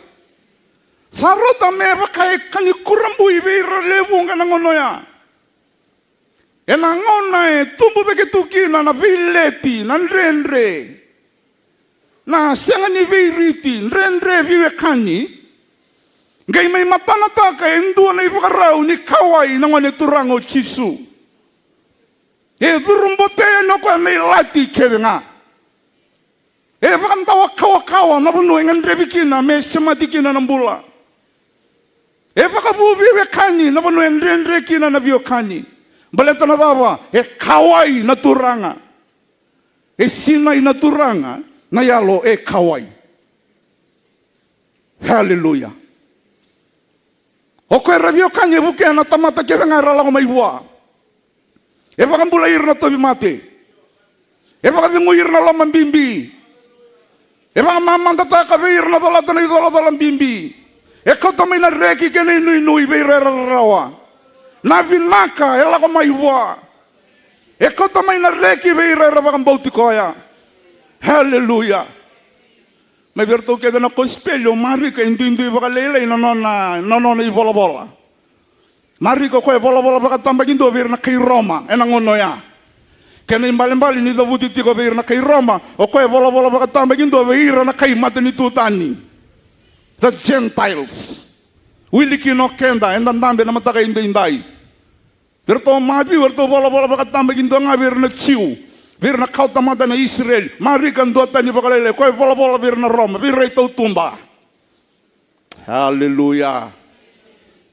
Sarota meva kai kani kurambu ibeira levunga na ngonoya ena ngona tumbu beke tukina na vileti na nrendre na senga ni viriti nrendre viwe kani ngai mai matana taka endua na ibakarau ni kawai na ngone turango Jesu durumbote no kwa nei lati kedenga vakantawa kawa na bunu ngendre bikina mesema dikina na mbula bakabu viwe kani na bunu nrendre kina na viwe kani baleta na baba kawai na turanga sinai na turanga na yalo kawai. Hallelujah. Okwe rabio kanye buke na tamata keve ngara la mai bua bakambula irna tobi mate bakadingu irna la mambimbi bakamamanda ta ka irna tola tana idola mbimbi kotama ina reki kene nui beirerawa na vinaka ela ko maivua kota mai na reki veira rabang bauti koya. Hallelujah. Mai berto ke na kospelio marika indu baka lele na nona i bola marika ko bola baka tamba gindo vir na kai Roma ena ngono ya kena imbali ni do buti ko vir na kai Roma o ko bola baka tamba gindo vir na kai matani tutani the Gentiles wiliki no kenda enda ndambe na mataka indai berto mabi berto bola baka tamba gindo ngavir na chiu vir na kauta mata na Israel marika ndota ni baka lele ko bola vir na Roma vir ito tumba. Hallelujah.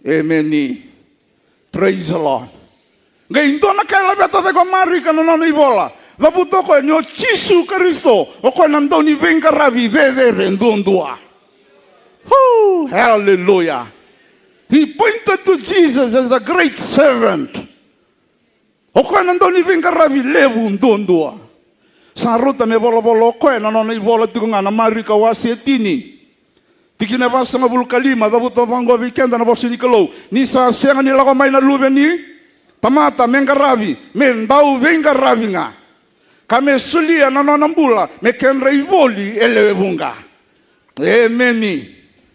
Amen. Praise the Lord. Ngai ndo na kala beta de ko marika no ibola Labuto ko nyo Jesu Kristo. O ko nando ni venga ravi vede rendundua. Hallelujah. He pointed to Jesus as the great servant. O ko nando ni venga ravi levu ndundua. Saruta me bolo ko na no ni bola tikunga na marika wasetini. Tikina basa ngabul kalima dabuto vango weekend na bosi nikalo. Ni sa senga ni lako mai na lube ni tamata mengaravi mendau vengaravi nga. Kame sulia na nambula me kenra ivoli elewunga. Amen.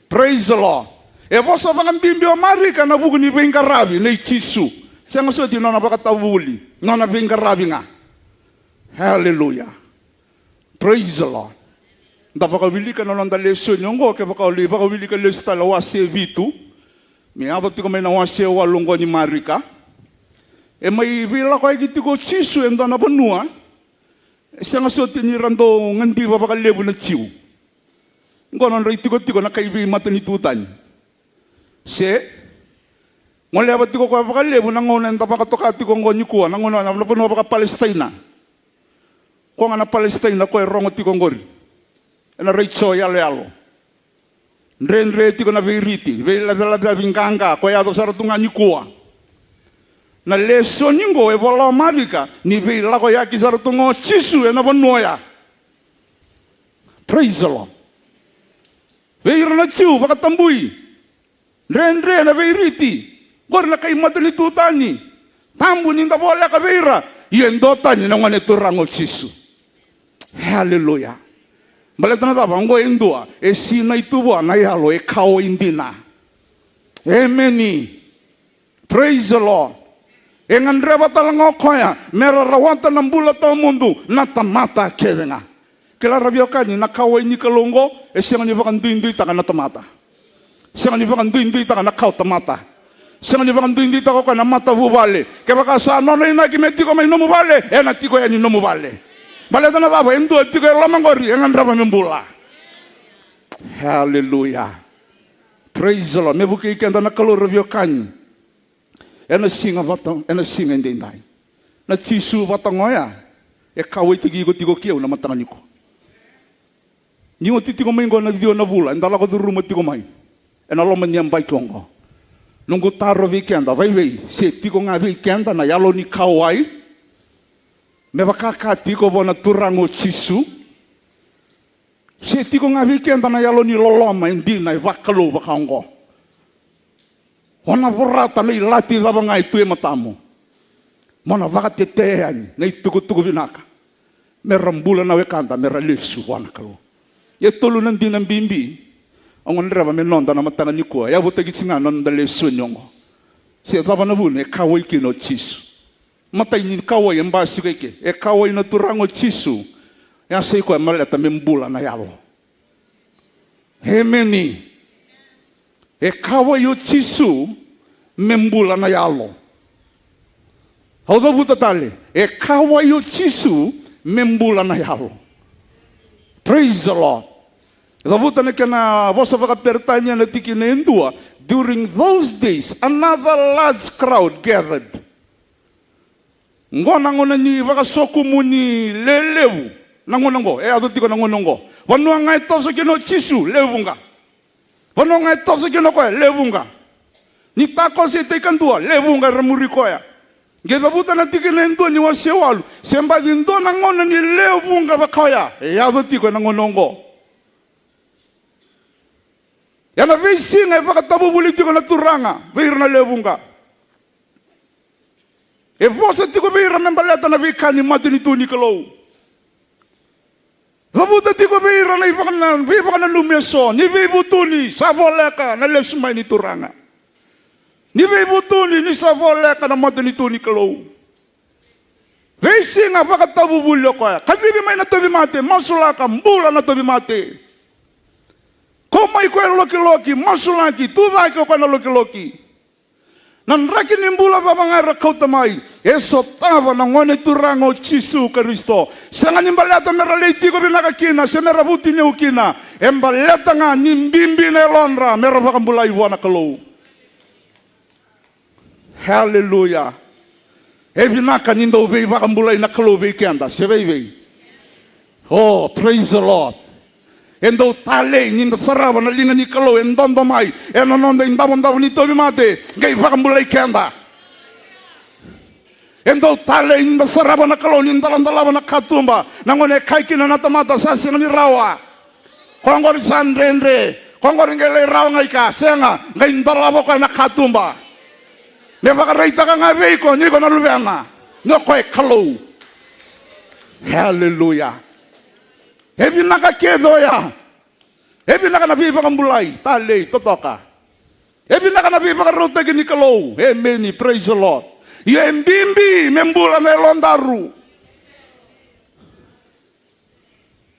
Praise the Lord. E bosa vangambimbi wa marika na vugu ni vengaravi na Jesu. Senga soti nona bakatavuli nona vengaravi nga. Hallelujah. Praise the Lord. Da pakawilika na nanda leso nyongo ke pakawilika leso tala wase vitu. Me ato tiko me na wase walungo ni marika. E mai vila ko iki tiko Jesu enda na banua. Senga soti ni rando ngandi ba pakalebu na chiu. Ngonon ro tiko na kaibi matani tutan. Se ngole ba tiko ko pakalebu na ngona enda pakatoka tiko ngoni kuwa na ngona na banua pa Palestina. Ko nga na Palestina ko rongo tiko ngori. Ena reicho yalo. Ndre tiko na viriti, vela vinganga ko ya do saratunga nyukua. Na leso nyingo e bola marika ni vela ko ya ki saratunga Jesu ena bonoya. Praise the Lord. Veira na chiu bakatambui. Ndre na viriti. Gor na kay madali tutani. Tambu ninda bola ka veira. Yendo tani na ngane turango Jesu. Hallelujah. Maletana da bango endua e sina ituwa na yalo e kao indina. Amen. Praise the Lord. E ngandreba talango koya mera rawata nambula ta mundu na tamata kedenga. Kila rabiokani na kao ini kalongo e senga ni vakan duindui taka na tamata. Senga ni vakan duindui taka na kao tamata. Senga ni vakan duindui taka ko na mata vuvale. Ke baka sa nono ina kimetiko mai nomu vale e na tiko ya ni nomu vale. Baleta na baba endo tiko lamangori engandraba membula. Hallelujah. Praise the Lord. Mebuke ikenda na kalor revio kany. Ena singa vatang, ena singa ndendai. Na Jesu vatangoya. E kawe tiko kieu na matanganiko. Ningo tiko maingo na dio na vula, endala ko duruma tiko mai. Ena loma nyambai kongo. Nungu taro weekenda, vai se tiko nga weekenda na yalo ni kawai. Me vakaka tiko bona turango Jesu. Se tiko nga weekenda na yalo ni loloma indina i vakalo vakango. Ona vorata na ilati lava nga itu e matamu. Mona vakateteani na ituku vinaka. Me rambula na wekanda me ralesu wana kalo. Ye tolu nandina bimbi. Angon reva me nonda na matanga nikua. Ya votagi singa nonda lesu nyongo. Se lava na vune kawai kino Jesu. Mata ini kawai embasi keke. E kawai na turango Jesu. Ya seiko e maleta membula na yalo. Amen. E kawai o Jesu membula na yalo. Hauda vuta tali. E kawai o Jesu membula na yalo. Praise the Lord. Davuta na kena vosa vakapertanya na tiki na endua. During those days, another large crowd gathered. Ngo nangona ni vakasoko muni lelevu. Nangonongo, ado tiko nangonongo. Wanu ngai toso kino Jesu levunga. Wanu ngai toso kino koe levunga. Ni tako se tekandua levunga ramuri koya. Geda buta na tiki na endo ni wasewalu. Semba dindo nangona ni levunga vakoya. Ado tiko nangonongo. Yana veisinga vakatabu buli tiko na turanga. Veira na levunga. E vosa tiko veira membaleta na vikani matuni tuni kalau. Labuta tiko veira na ivakana lumeso. Ni veibutuni savoleka na lesumai ni turanga. Ni veibutuni ni savoleka na matuni tuni kalau. Veisinga vakatabu buli koya. Kadibi mai na tobi mate. Masulaka mbula na tobi mate. Komai koe loki masulaki. Tudai koe na loki. Nanraki nimbula vavangara kautamai. Eso tava na ngone turango Jesu Kristo. Sanga nimbaleta mera leitiko binaka kina. Se mera vuti nyau kina. Embaleta nga nimbimbi na elonra. Mera vakambula iwana kalau. Hallelujah. Evinaka nindo vei vakambulai na kalau vei kianda. Sevei. Oh, praise the Lord. Endo tale ninda sarava na linga ni kalau endondo mai. Enonondo indavondavu ni tovi mate. Gai vakambulai kianda. Endo tale ninda sarava na kalau nindalandalava na katumba. Nangone kaikina na tamata sasi ni rawa. Kongori sandrendre. Kongori ngele rawa ngai ka senga. Ngai indalava ko na katumba. Ne vakareita ka ngavei ko ni ko na luveana. No ko e kalau. Hallelujah. Ebi naka kedo ya. Ebi naka nabi vakambulai. Tale totoka. Ebi naka nabi vakarote ni kalau. Amen. Praise the Lord. Yo embimbi membula na londaru.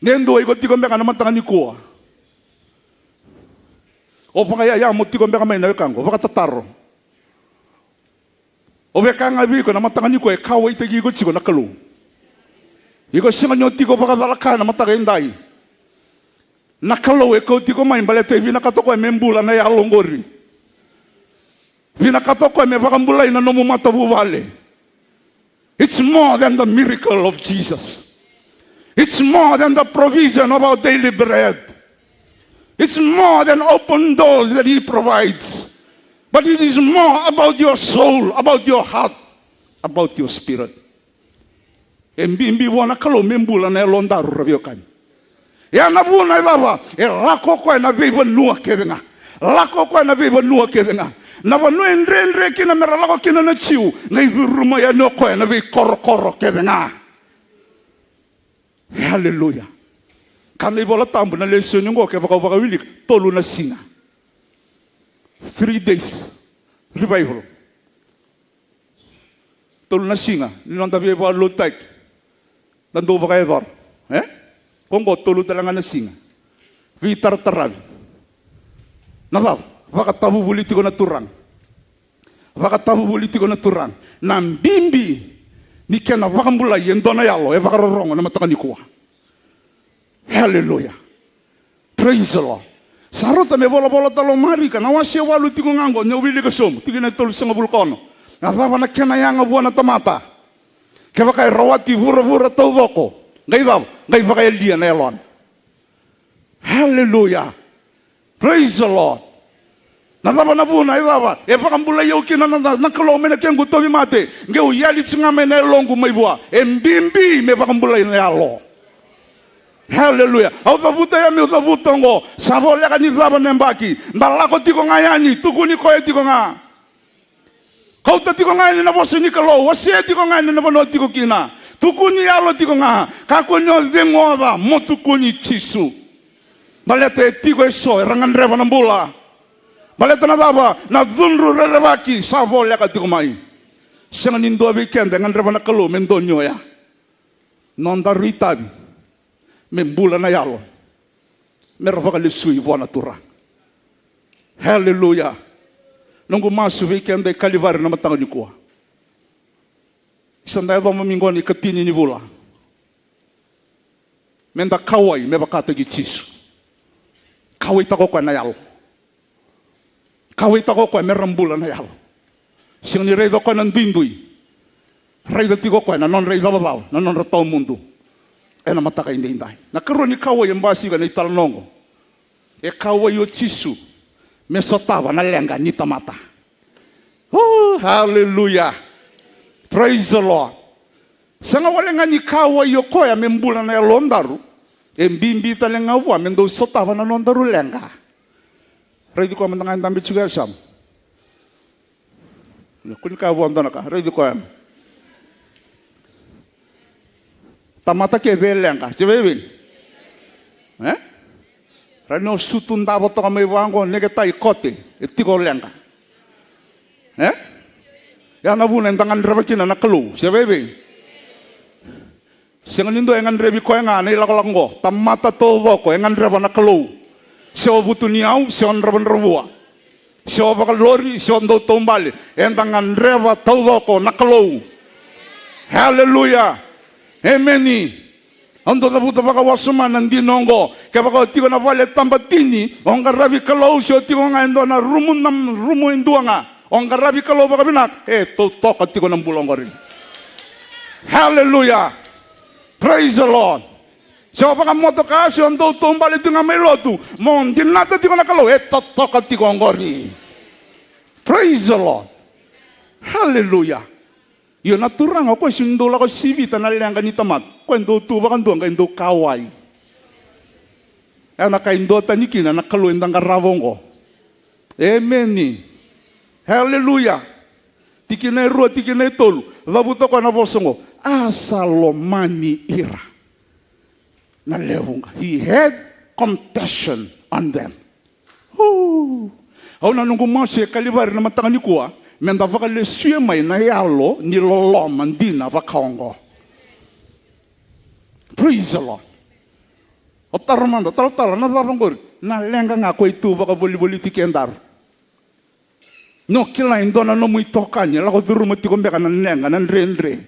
Nendo iko tiko mbeka na matanga ni koa. O panga ya mo tiko mbeka mai na kango. Vakatataro. O veka ngabi ko na matanga ni koa kawa itegi ko chiko na kalau. Iko singa nyoti ko vakadalaka na matanga indai. Na kalau e ko tiko mai balete vina katoko membula na ya longori. Vina katoko me vakambulai na nomu mata vuvale. It's more than the miracle of Jesus. It's more than the provision of our daily bread. It's more than open doors that He provides. But it is more about your soul, about your heart, about your spirit. Embi wana kalau membula na londaru raviokan. Ya na vuna lava, lako kwa na viva nua kevenga. Lako kwa na viva nua kevenga. Na vanuendre kina mera lako kina na chiu. Na ivuruma ya no kwa na vi koro kevenga. Hallelujah. Kana ibola tambu na lesson ngo ke vakawili tolu na singa. 3 days revival. Tolu na singa, ninonda viva lotai. Dando vakaedor. Kongo tolu talanga na singa. Vi tartaravi. Navav, vakatavu politiko na turang. Vakatavu politiko na turang. Na mbimbi ni kena vakambulai endona yalo e vakarorongo na mataka ni kuwa. Hallelujah. Praise the Lord. Sarota me bola talo marika na wasi walu tiko ngango nyawili ka som tiko na tolu sanga bulkono. Na vava na kena yanga buana tamata. Ke vakai rawati vura taudoko. Ngai vakai lia na elon. Hallelujah. Praise the Lord. Na vava na buna idava. E vakambula yo kina na kalau mena kengu tovi mate. Ngeu yali tsinga me na longu maibua. E mbimbi me vakambula na yalo. Hallelujah. Autavuta ya mi utavuta ngo. Savo leka ni vava nembaki. Ndalako tiko ngayani. Tukuni koe tiko nga. Kau tiko ngayani na bosu ni kalau. Wasia tiko ngayani na bono tiko kina. Tukuni yalo tiko nga. Kakunyo dengoda. Motukuni chisu. Balete tiko eso. Rangan reva nambula. Balete na daba. Na dhunru rerevaki. Savo leka tiko mai. Senga nindo weekend. Ngan reva na kalau. Mendonyo ya. Nonda ritabi. Membula na yalo. Meron vakalisui buana turang. Hallelujah. Nunggu masuk weekend ay kalivari na matanga ni kuwa. Isang dahil maminggon ni katini ni vula. Menda kawai me bakata gichisu. Kawai tako kwa na yalo. Kawai tako kwa merambula na yalo. Siyang ni rey ko ng dindui. Rey tiko kwa na non rey labadaw. Na non rataw mundo. E na mataka hindi. Nakaroon ni kawai ang basi ka na italongo. E kawai o chisu. Mesotava na lenga ni tamata. Oh, hallelujah. Praise the Lord. Sanga wale nga ni kawai o koya membula na londaru. E mbimbi talenga uwa mendo sotava na londaru lenga. Ready ko mandangan damit juga sam. Kuni kawo andona ka. Ready ko am. Tamata ke velenga. Jebebin. Rano sutun dapat to kami wango negetai kote. Itiko lenga. Ya nabunen tangan rebekin anak kelu. Jebebin. Sengan indo engan rebi ko engan ni lakolanggo. Tamata todo ko engan reba anak kelu. Siya butu niyaw, siya reban rebua. Siya bakal lori, siya do tombali. Entangan reba todo ko nakelo. Hallelujah. Amen. Ando na buta baka wasuma nandi nongo. Kaya baka tiko na vale tambatini. Onga rabi kalau siya tiko nga endo na rumu indua nga. Onga rabi kalau baka binak. To ka tiko ng bulong ko rin. Hallelujah. Praise the Lord. Siapa kamu moto kasih untuk tumbal itu ngamai lotu. Mondin nata tiko nakalo toka tiko ngori. Praise the Lord. Hallelujah. Yo naturang ako sindola ko sibita na liang kanita mat. Kwento tu bakan tuang kaindo kawai. Ana kaindo tanikina nakalo indang karavongo. Amen ni. Hallelujah. Tikina ro tikina tolu. Labuto ko na bosongo. Asalomani ira. He had compassion on them. Au na nungu mase kalivari na matangani kuwa menda vakale suemai na yalo ni loloma ndina vakaongo. Praise the Lord. Otarmanda tal na davangori na lenga ngako itu vaka boli tikendar. No kila indona no muitokanya la ko duruma tikombeka na lenga na ndrendre.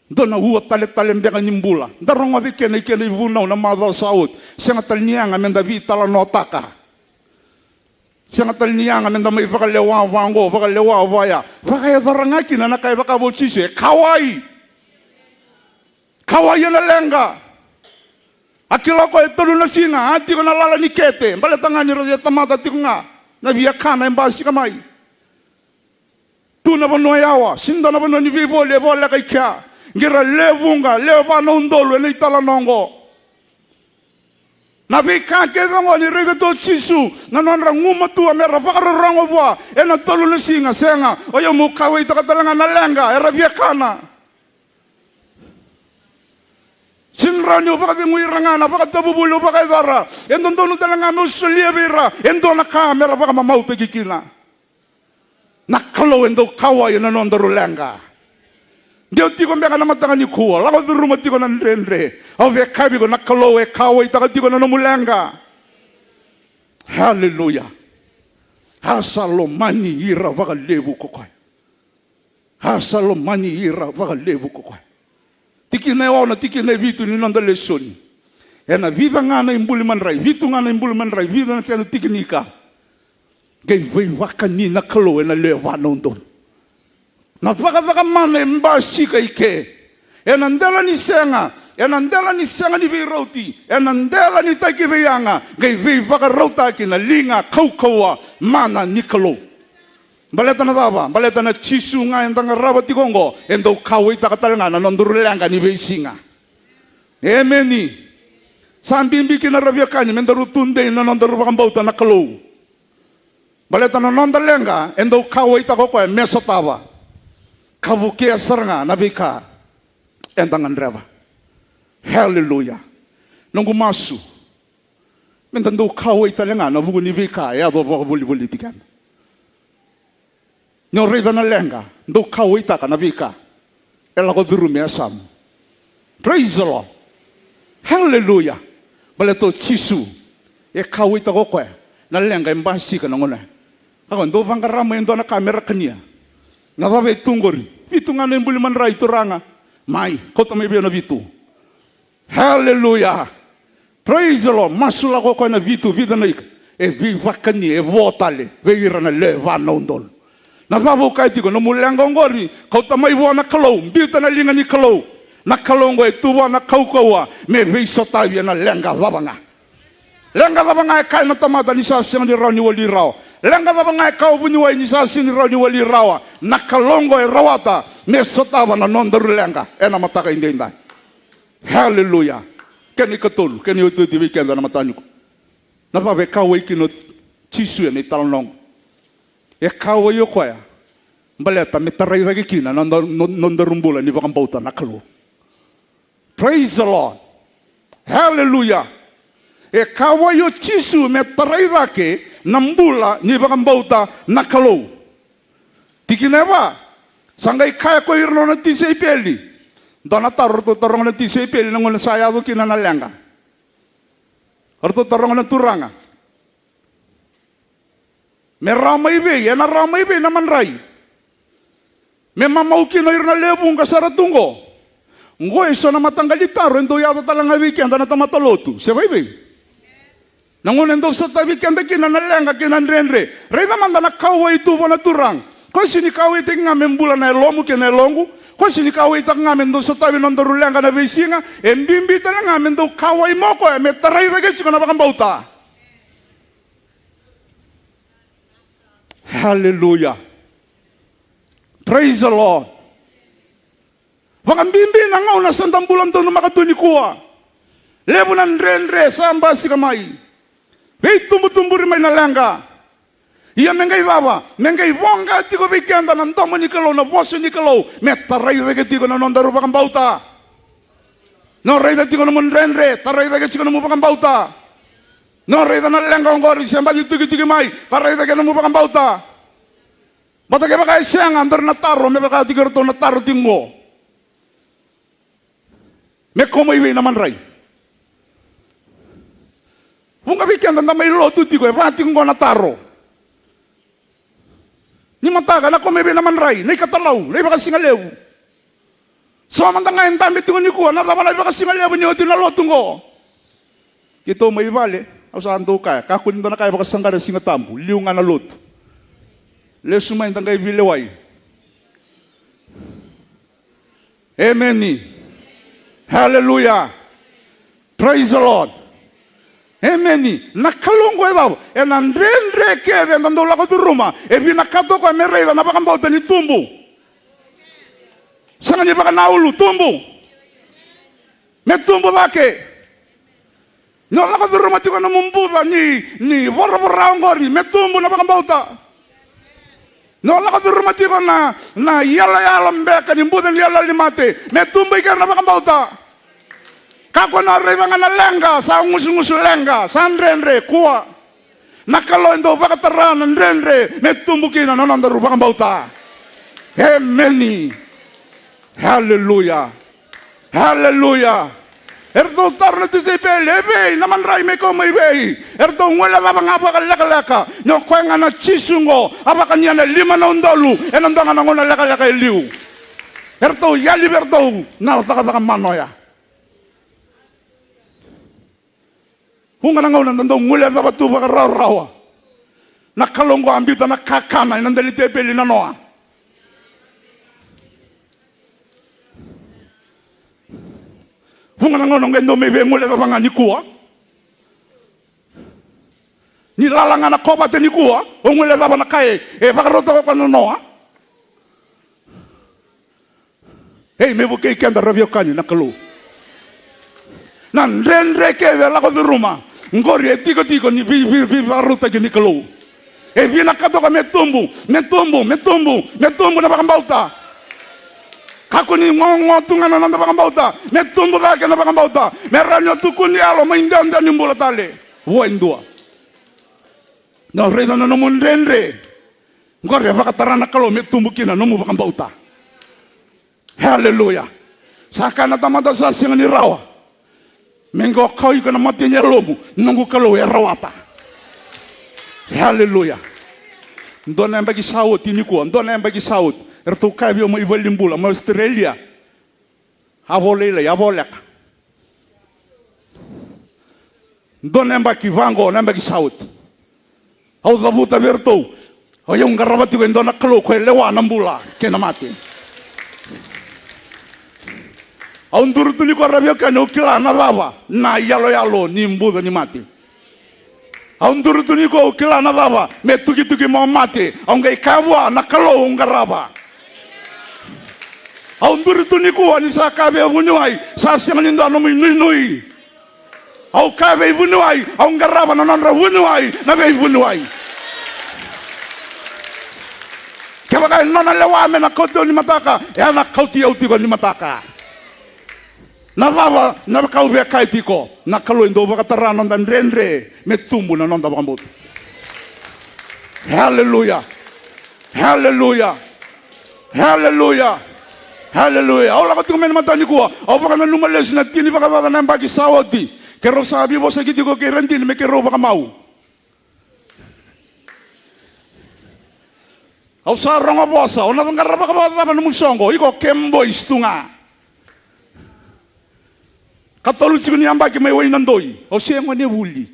Dona hua tale mbeka nyimbula. Daronga vikene vuna na madal saut. Senga talnianga menda vitala notaka. Senga talnianga menda mai vakalewa vango, vakalewa vaya. Vakaya daranga kina na kai vakabochishe. Kawaii. Kawaii na lenga. Akila ko etolu na singa, ati ko na lala ni kete. Mbale tangani roja tamata tikunga. Na via kana embasi kamai. Tu na bono yawa, sinda na bono ni vivo le bola kai kya. Ngira levunga leva no ndolo ni tala nongo na bika ke ngo ni regato chisu na nonra nguma tu amera pakaro rango bwa ena tolu ni singa senga oyo mukawe itakalanga na lenga era biakana sinranyo pakati muirangana pakati bubulu pakati dara endondo talanga musulia bira endona kamera pakama mauta kikina nakalo endo kawa na nondoro lenga. Dia tiko mbeka na matangani kuwa, lako duruma tiko na ndrendre, au vekabi ko nakalo e kawa itaka tiko na nomulenga. Hallelujah. Hasalomani ira vaka lebu kokoy. Hasalomani ira vaka lebu kokoy. Tiki na wana tiki na vitu ni nanda lesoni. Ena vida ngana imbuli manrai, vitu ngana imbuli manrai, vida na kena tiki nika. Gay vei waka ni nakalo e na lewa nondon. Na vaka mana mbasi kaike. Enandela ni senga ni virauti. Enandela ni taki veyanga. Gai vei vaka rauta kina linga kaukawa mana nikalo. Baleta na dava, baleta na chisu nga endanga raba tikongo. Endo kawi takatalanga na nondurulanga ni vei singa. Emeni. Sambimbi kina rabia kanya mendarutunde na nondurubakambauta nakalo. Baleta na nondalenga endo kawi takoko mesotava. Kavukia seranga nabika endangan reva. Hallelujah. Nunggu masu. Mentando kau italenga na vugu nivika ya do voli tikan. Nyo reda na lenga ndo kau itaka navika. Ela ko durumi asam. Praise the Lord. Hallelujah. Baleto chisu e kau itako kwe na lenga embasi kana ngone. Ako ndo bangarama ndo na kamera kania. Navabe tungori. Vitu ngana imbuli manra itu ranga. Mai, kota mai biana vitu. Hallelujah. Praise the Lord. Masula ko na vitu vida naik. E vivakani e votale. Veira na leva nondol. Na vavo kai tiko no mulanga ngori. Kota mai wana kalau. Biuta na linga ni kalau. Na kalongo e tuwa na kaukawa. Me veisota na lenga vavanga. Lenga vavanga e kai na tamata ni sa siang di rau ni wali rau. Lenga vavanga e kau bunyi wa ni sa siang di rau ni wali rawa. Nakalongo e rawata me sotava na nondaru lenga ena mataka indenda. Hallelujah. Keni katolu keni utu tivi kenda na matanyuko. Na pave kawe kino chisu ni talonong. E kawe yo koya. Baleta me tarai ragi kina nondarumbula ni vakambauta nakalo. Praise the Lord. Hallelujah. E kawe yo chisu me tarai rake nambula ni vakambauta nakalo. Tikineva, sangai kaya ko irno na tisay peli. Dona tarot tarong na tisay peli nang saya do kinanalenga. Arto tarong na turanga. Me ramai be, na ramai be naman rai. Me mamau kino irna lebung kasaratungo. Ngoy so na matanggali taro endo yado talanga weekend na tamatalotu. Sebay be. Nangun endo sa weekend kinanalenga kinanrenre. Reda manda na kawai tu bona turang. Kau sini kau itu ngam membulan na lomu kena longu, Ko sini kawai tak ngamen do sotawi nondoru lenga na besinga. Embimbi tala ngamen do kawai moko e metarai rage chiko na bakang bauta. Hallelujah. Praise the Lord. Bakang bimbi na ngau na sandang bulan to na makatuni kuwa. Lebo nan renre samba si kamai. Wei tumbu-tumbu rimai na lenga. Ia mengai baba, mengai bonga tiko bikenda nan tomo ni kalau na bosu ni kalau metarai rege tiko na nondaru bakang bauta. No rei tiko na mun renre, tarai rege tiko na mu bakang bauta. No rei na lenga ngori samba tiki mai, tarai rege na mu bakang bauta. Bata ke bakai siang andar na taro, me bakai tiko na taro tingo. Me komo iwi na manrai. Bunga bikenda na mai lo tu tiko e ba tingo na taro. Ni mataga na komebe naman ray, na ikatalaw, na ipakasingaleo. So mantanga yung tamit tingo ni kuwa, narama na ipakasingaleo niyo tinalotong ko. Ito may bale, ako saan daw kaya, kakunin daw na kaya pakasangga na singatambo, liw nga na lot. Leo sumayin tang kay bileway. Amen ni. Hallelujah. Praise the Lord. Emeni nakalungko daw e nandrenre ke de nando la ko turuma e binakato ko merei na bakang bauta ni tumbu sanganya bakang naulu tumbu me tumbu lake no la ko turuma tiko na mumbuda ni bora ngori me tumbu na bakang bauta no la ko turuma tiko na yala mbeka ni mbuda ni yala limate me tumbu ikar na bakang bauta. Kako na reba nga na lenga, sa ngusu lenga, sa nrenre, kuwa. Nakalo endo bakatara na nrenre, metumbuki na nanandaru bakang bauta. Amen. Hallelujah. Hallelujah. Erdo tar na tisipele, ebe, naman ray me ko may be. Erdo wala ba nga pa kalaka, no kwa nga na chisungo, apa kanya na 5 na undalu, enanda nga na ngona laka liu. Erdo yali berdo, na taka manoya. Kung anong nandong nguli at batu baka raw-rawa. Nakalonggo ambita nakakana nandalite peli na noa. Kung anong gendo may nguli at mga ni kuwa. Nilalangan na kopat ni kuwa. Kung nguli at na kaya. Baka rota ko na noa. May bukay kanda ravyo kanyo nakalo. Nan renre ke lako di rumah. Ngori tiko ni baruta gini kalau. Binakato ka metumbu na bakang bauta. Kako ni ngotungan na bakang bauta. Metumbu lagi na bakang bauta. Meranyo tukun ni alo maindan yung bola tale. Indua. Na rena na namun renre. Ngori bakatara na kalau metumbu kina namu bakang bauta. Hallelujah. Saka na tamata sa singa ni rawa. Mengko kau ikut mati nyelomu nunggu kalau rawata. Hallelujah. Ndona bagi saut ini ku, ndona bagi saut. Ertu kabi mo ivalimbula mo Australia. Avolela, avolek. Ndona bagi vango, bagi saut. Au davuta vertou. O yung garabati ko ndona kalau ko lewa nambula kena mati. Aun turu tuni ko rabia kano kila na lava na yalo ni mbuda ni mati. Aun turu tuni ko kila na lava me tuki mo mati. Aun gai kawa na kalo ungaraba. Aun turu tuni ko ani sa kabe bunuai sa siang nindo ano nui. Au kabe bunuai aun garaba na nonra bunuai na be bunuai. Kabakai nona lewa me na koto ni mataka ya na kauti auti ko ni mataka. Na lava na kau vea kai tiko na kalau indo bakatara nonda renre metumbu na nonda bakambut. Hallelujah. Hallelujah. Hallelujah. Hallelujah. Ola katu men matani ko. Au baka na lumales na tini baka baka na bagi sawati. Kero sabi bo sa kitiko ke rentin me kero baka mau. Au sa ronga bosa ona ngaraba ka baka na musongo iko kembo istunga. Katolu chiku ni ambaki may way nandoi. O siya nga ni wuli.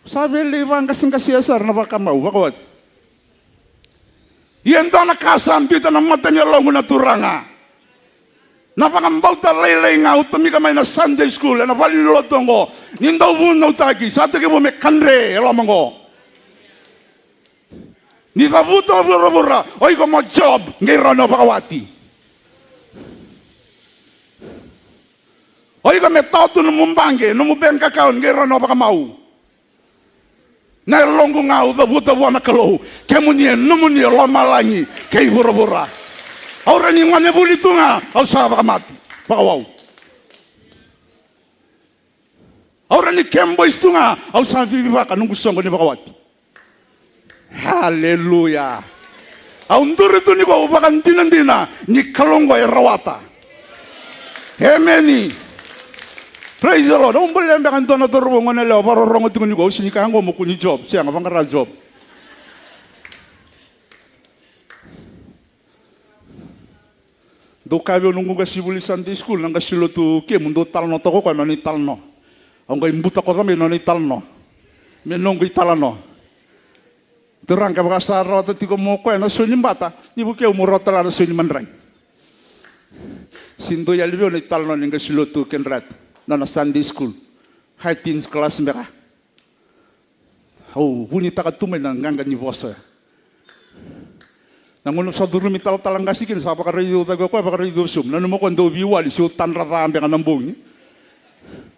Sabi liwang kasing kasiyasar na baka mau. Bakawat. Yendo na kasambita na mata niya longo na turanga. Napakambauta lele nga utami kamay na Sunday school na valin lotongo. Nindo bun na utagi. Sa tige mo me kandre elamango. Ni kabuto bura-bura. Oy ko mo job ngira no pakawati. Oy ko me tautu no mumbange no mubeng kakaon ngira no pakamau. Na longo nga uta buana kalau. Kemunie numunie lamalangi kay bura-bura. Aura ni ngane bulitu nga, au saba mati, pakawaw. Aura ni kembo istu nga, au saba vivaka nung gusto ko ni pakawati. Haleluya. Au nduritu ni ko ubakan dinandina ni kalongo erawata. Amen. Praise the Lord. Umbole mbekan dono dorbo ngone leo baro rongo tingo ni ko usini ka ngo mo kuni job, siya nga bangara job. Do kabe nungu ga sibuli Sunday school nanga silo tu ke mundo talno toko ko noni talno. Ang ga imbuta ko kami noni talno. Me nungu italano. Terang ka baka sa rota tiko mo ko na sunim bata ni buke umurota la sunim mandrang. Sindo ya libyo ni talno ninga silo tu kenrat na Sunday school. High teens class mbeka. Oh, bunyi takatume nang ganga ni bosa. Nangono sa durumi talang kasikin sa pakarayo tago ko pakarayo sum nanu mo ko ndo biwali su tanrata ambe kanambong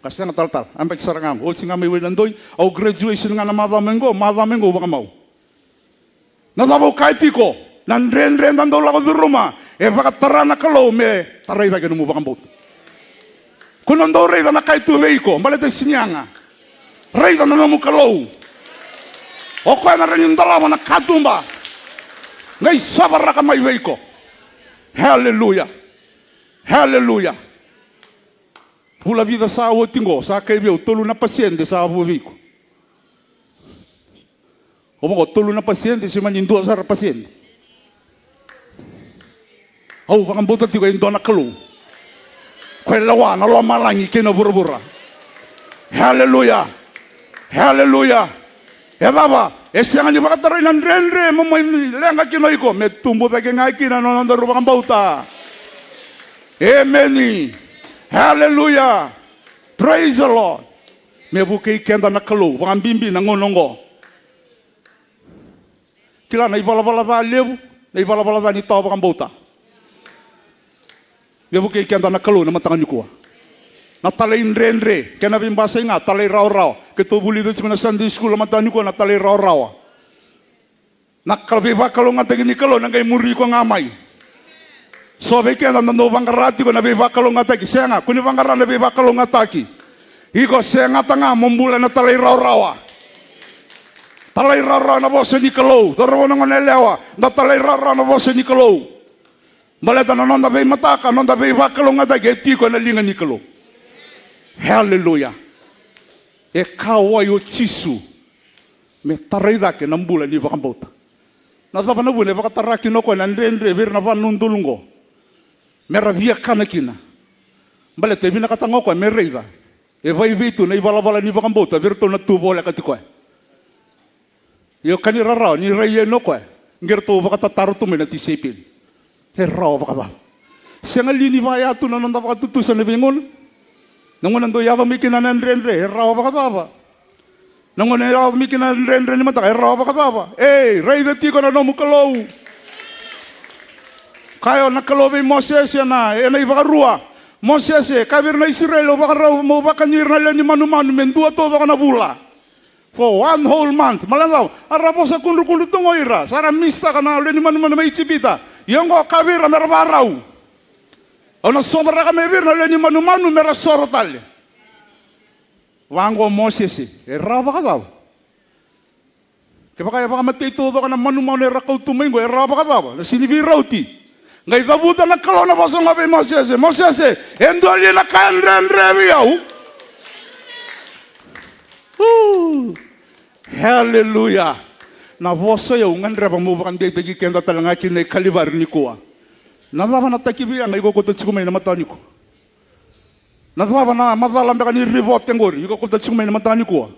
kasi nga tal ambe sarangam o singa may wenandoy o graduation nga na madamengo baka mau nadabo kaitiko nan ren nando la ko duruma e pakatara na kalo me taray ba ganu mo baka bot kuno ndo rey na kaitu veiko malete sinyanga rey na mo kalo o ko na ren ndala na katumba ngai sabara ka mai veiko. Haleluya. Haleluya. Pula vida sa o tingo, sa kai veu tolu na paciente sa o veiko. O mo tolu na paciente se manindo sa paciente. Au bang bota tigo indo na kalu. Ko lawa na lo malangi kena bura-bura. Haleluya. Haleluya. Ya baba, esiang ni bakataro nan renre mo lenga kino iko metumbo ta kenga kina no ndo rubang bauta. Amen. Hallelujah. Praise the Lord. Me buke kenda na kalu, bang bimbi na ngonongo. Kila na ibala-bala ta levu, na ibala-bala ta ni tao bang bauta. Me buke kenda na kalu na matangan ko. Natalay renre, kaya nabimbasa nga, talay raw-raw. Kito buli doon sa Sunday school, namatani ko, natalay raw-raw. Nakalabiba kalong nga tagi ni kalong, nangay muri ko ngamay. So, kaya nanobang karati ko, nabiba kalong nga tagi. Siya nga, kunibang karan, nabiba kalong nga tagi. Iko, siya nga tanga, mambula na talay raw-raw. Talay raw-raw na bosa ni kalong. Taro na nga nelewa, na talay raw-raw na bosa ni kalong. Baleta na nong nabay mataka, nong nabay kalong nga tagi, eti ko nalingan ni kalong. Haleluya. E kawa yo chisu. Me tarida ke nambula ni bakambota. Na tapa na bune bakataraki no ko nandendre vir na panundulungo. Mera via kana kina. Bale te bina katango ko merida. E vai vitu na ibala-bala ni bakambota vir to na tubo le katiko. Yo kanira ra ni reye no ko. Ngirto bakatataru tu me na tisipin. He ra bakaba. Sengali ni vaya tu na nanda bakatutusan ni bingon. Nangunan do yaba mikinan renre, rawa bakataba. Nangunan yaba mikinan renre ni mata, rawa bakataba. Rey de tiko na no mukalo. Kayo nakalo be Moses na, na ibakarua. Moses kabir na Israel bakaraw mo bakanir na ni manu-manu mendua todo kana bula. For 1 whole month. Malandaw, arapo sa kundu-kundu tungoira, sara mista kana ni manu-manu may chipita. Yongo kabir merabaraw. Ona sobra ka mebir na leni manu-manu mera sorotal. Wango Moses erra ba daw. Kaya baka matay todo ka na manu-manu era ka tumingo erra ba daw. Na sinibirauti. Ngai kabuta na kalo na boso ngabe Moses. Moses endoli na kanren rebiyaw. Hallelujah. Na boso yo ngan reba mo bakan de tagi kenda talanga kinay kalibar ni kuwa. Nadava na takibi ang iko kuto tsikumay na matani ko. Nadava na madalam baka ni rivot tengori iko kuto tsikumay na matani ko.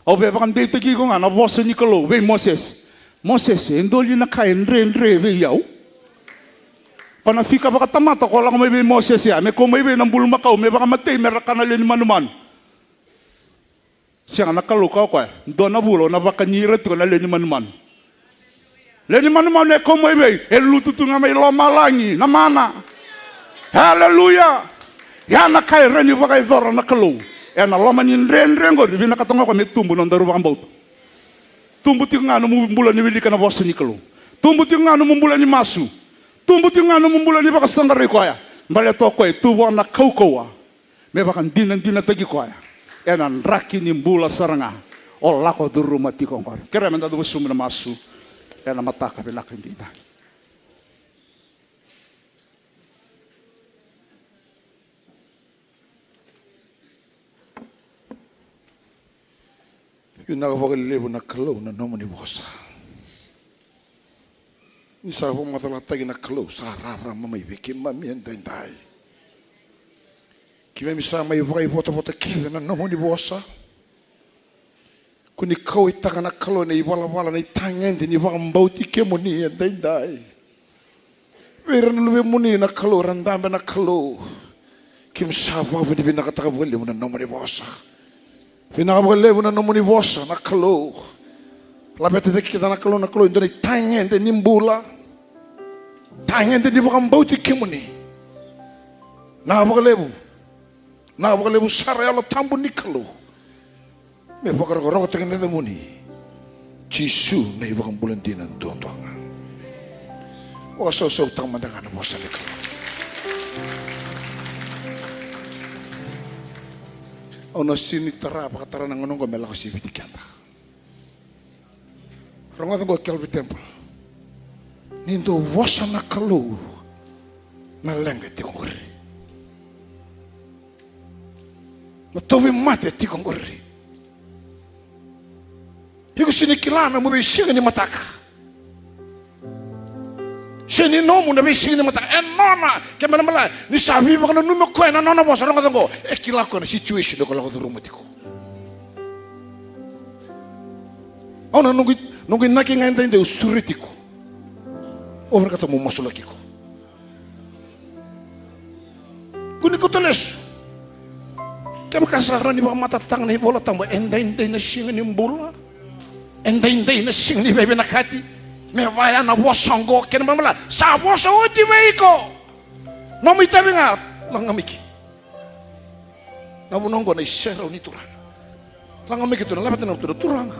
Au be baka date ki ko nga na boss ni kalo be Moses. Moses endoli na kain re ve yau. Panafika baka tamata ko lang may Moses ya. Me ko may ng bulmakaw me baka matay meraka na len manuman. Siya nakalukaw ko. Do na bulo na baka nyiret ko na len manuman. Len manuman ne ko may elututu nga may lomalangi na mana. Hallelujah. Ya na kay reni baka izora na kalu. Ya na lomanin ren go di na katonga ko me tumbu non daru baka mbot. Tumbu ti nga no mbulan ni wili kana bosu ni kalu. Tumbu ti nga no mbulan ni masu. Tumbu ti nga no mbulan ni baka sangare ko ya. Mbale to ko tu wana kaukowa. Me baka dinan tagi ko ya. Enan raki ni mbula saranga. O lako du rumah ti kongkor. Kera menda du sumna masu. Ena mataka belakin dina. Yung nakapagalibo na kalaw na naman iwasa. Nisa po matalatagi na kalaw sa hararama may bikin mamiyan dahin. Kime misa may wakay bota kila na naman iwasa. Kung ikaw itaka na kalaw na iwala-wala na itangan din iwakang bauti ke mo niyan dahin. Pero naluwi mo niyan na kalaw, randame na kalaw. Kim sabaw mo ni pinakatagabalibo na naman iwasa. Pinakabagalevo na naman iwasa na kalo. Lapit ito kita na kalo ito na tangen din nimbula. Tangen din ibang bauti kimuni. Nakabagalevo sarayalo tambo ni kalo. May pagkaragaro ko tingin na muni. Jisu na ibang bulandinan doon. Wasaw-saw tang mandangan na wasa ni kalo. Ono sini tara pakatara nang ngonong mela kasi bitikanda. Ronga go Calvary Temple. Nindo wasa na kalu na lenga ti kongori. Na tovi mate ti kongori. Higo sini kilana mo bisinga ni mataka. Sini nomu na bisinga ni mataka. Nona kemana mala ni sabi baka nuno ko na nona wasa ronga go. Kilako na situation ko lako rumah tiko. Ona nungu naki ngenda inde usturitiko. Over kata mo masulaki ko. Kuni ko teles. Kaya kasara ni baka matatang na ibola tamo enda na singa ni mbula. Enda na singa ni bebe nakati. Me vaya na wasongo kena mala. Sa wasongo di ko. Nomi tabi nga langamiki. Nabunonggo na isera ni turang. Langamiki tu na lapat na turang.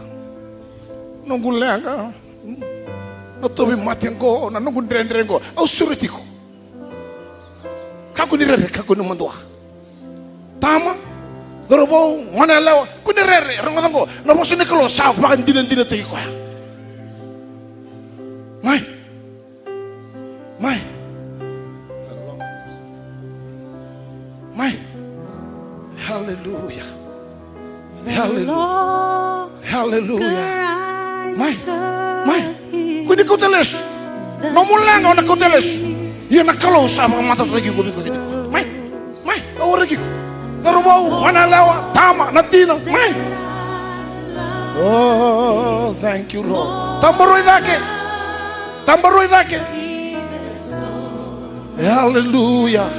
Nunggu lenga. Natobi mati ko na nunggu ndren ko. Au suriti ko. Kako ni rere kako ni mandua. Tama. Dorobo ngana lawa. Kuni rere rango na bosu ni kalo sa bakan dinan tay ko. Mai. Hallelujah. Mai. Kuni ko teles. Nomulang ako na ko teles. Yan nakalo sa mga mata lagi ko. Mai. Awara gi ko. Dorobo ngana lawa tama natinang. Mai. Oh, thank you Lord. Tambaroy dake. Hallelujah.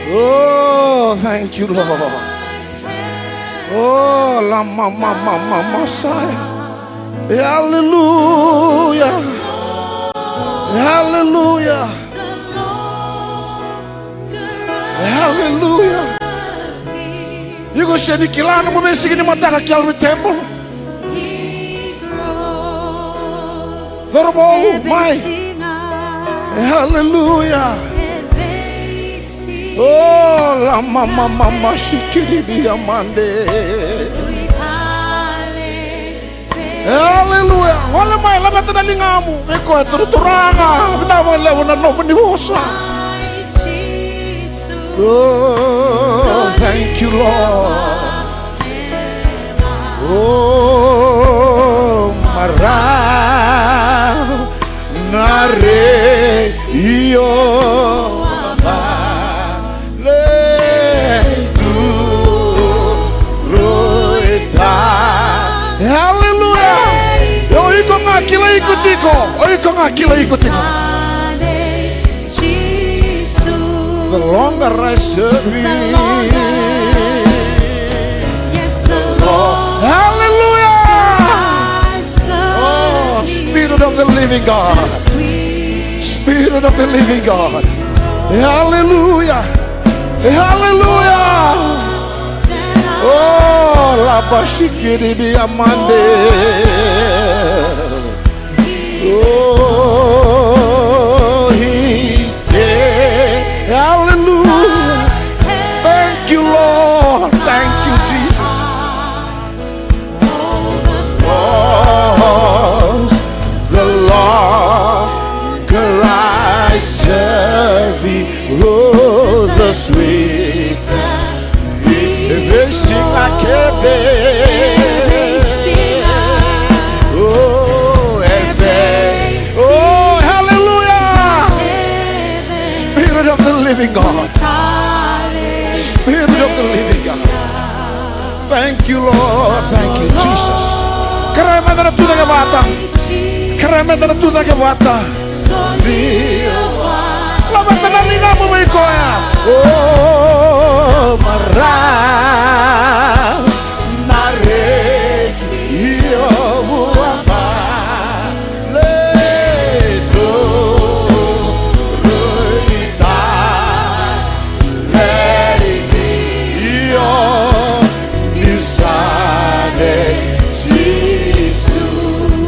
Oh, thank you Lord. Oh, la mama saya. Hallelujah. Yugo siya ni kilano mo mesig ni mata ka Calvary Temple. Dorobo, mai. Hallelujah. Oh, la mama shikiri diamande. Hallelujah. Wala mai la bata lingamu. Eko turanga. Binawa lewo na no maniwosa. Oh, thank you Lord. Oh, marau nare iyo ikuti ko. O ikaw nga kila ikuti ko. The longer I serve you. Hallelujah. Oh, Spirit of the living God. Spirit of the living God. Hallelujah. Hallelujah. Oh, la bashikiri bi amande. Oh, he's there. Hallelujah. Thank you, Lord. Thank you, Jesus. Oh, the longer I serve you, oh, the sweet. They sing like oh, and they, oh, hallelujah. Spirit of the living God. Spirit of the living God. Thank you, Lord. Thank you, Jesus. Kremedra tu da bata. Kremedra tu da bata. Lamata na linga mo may koya. Oh, mara nare iyo buama le do ruita le iyo nisane Jesus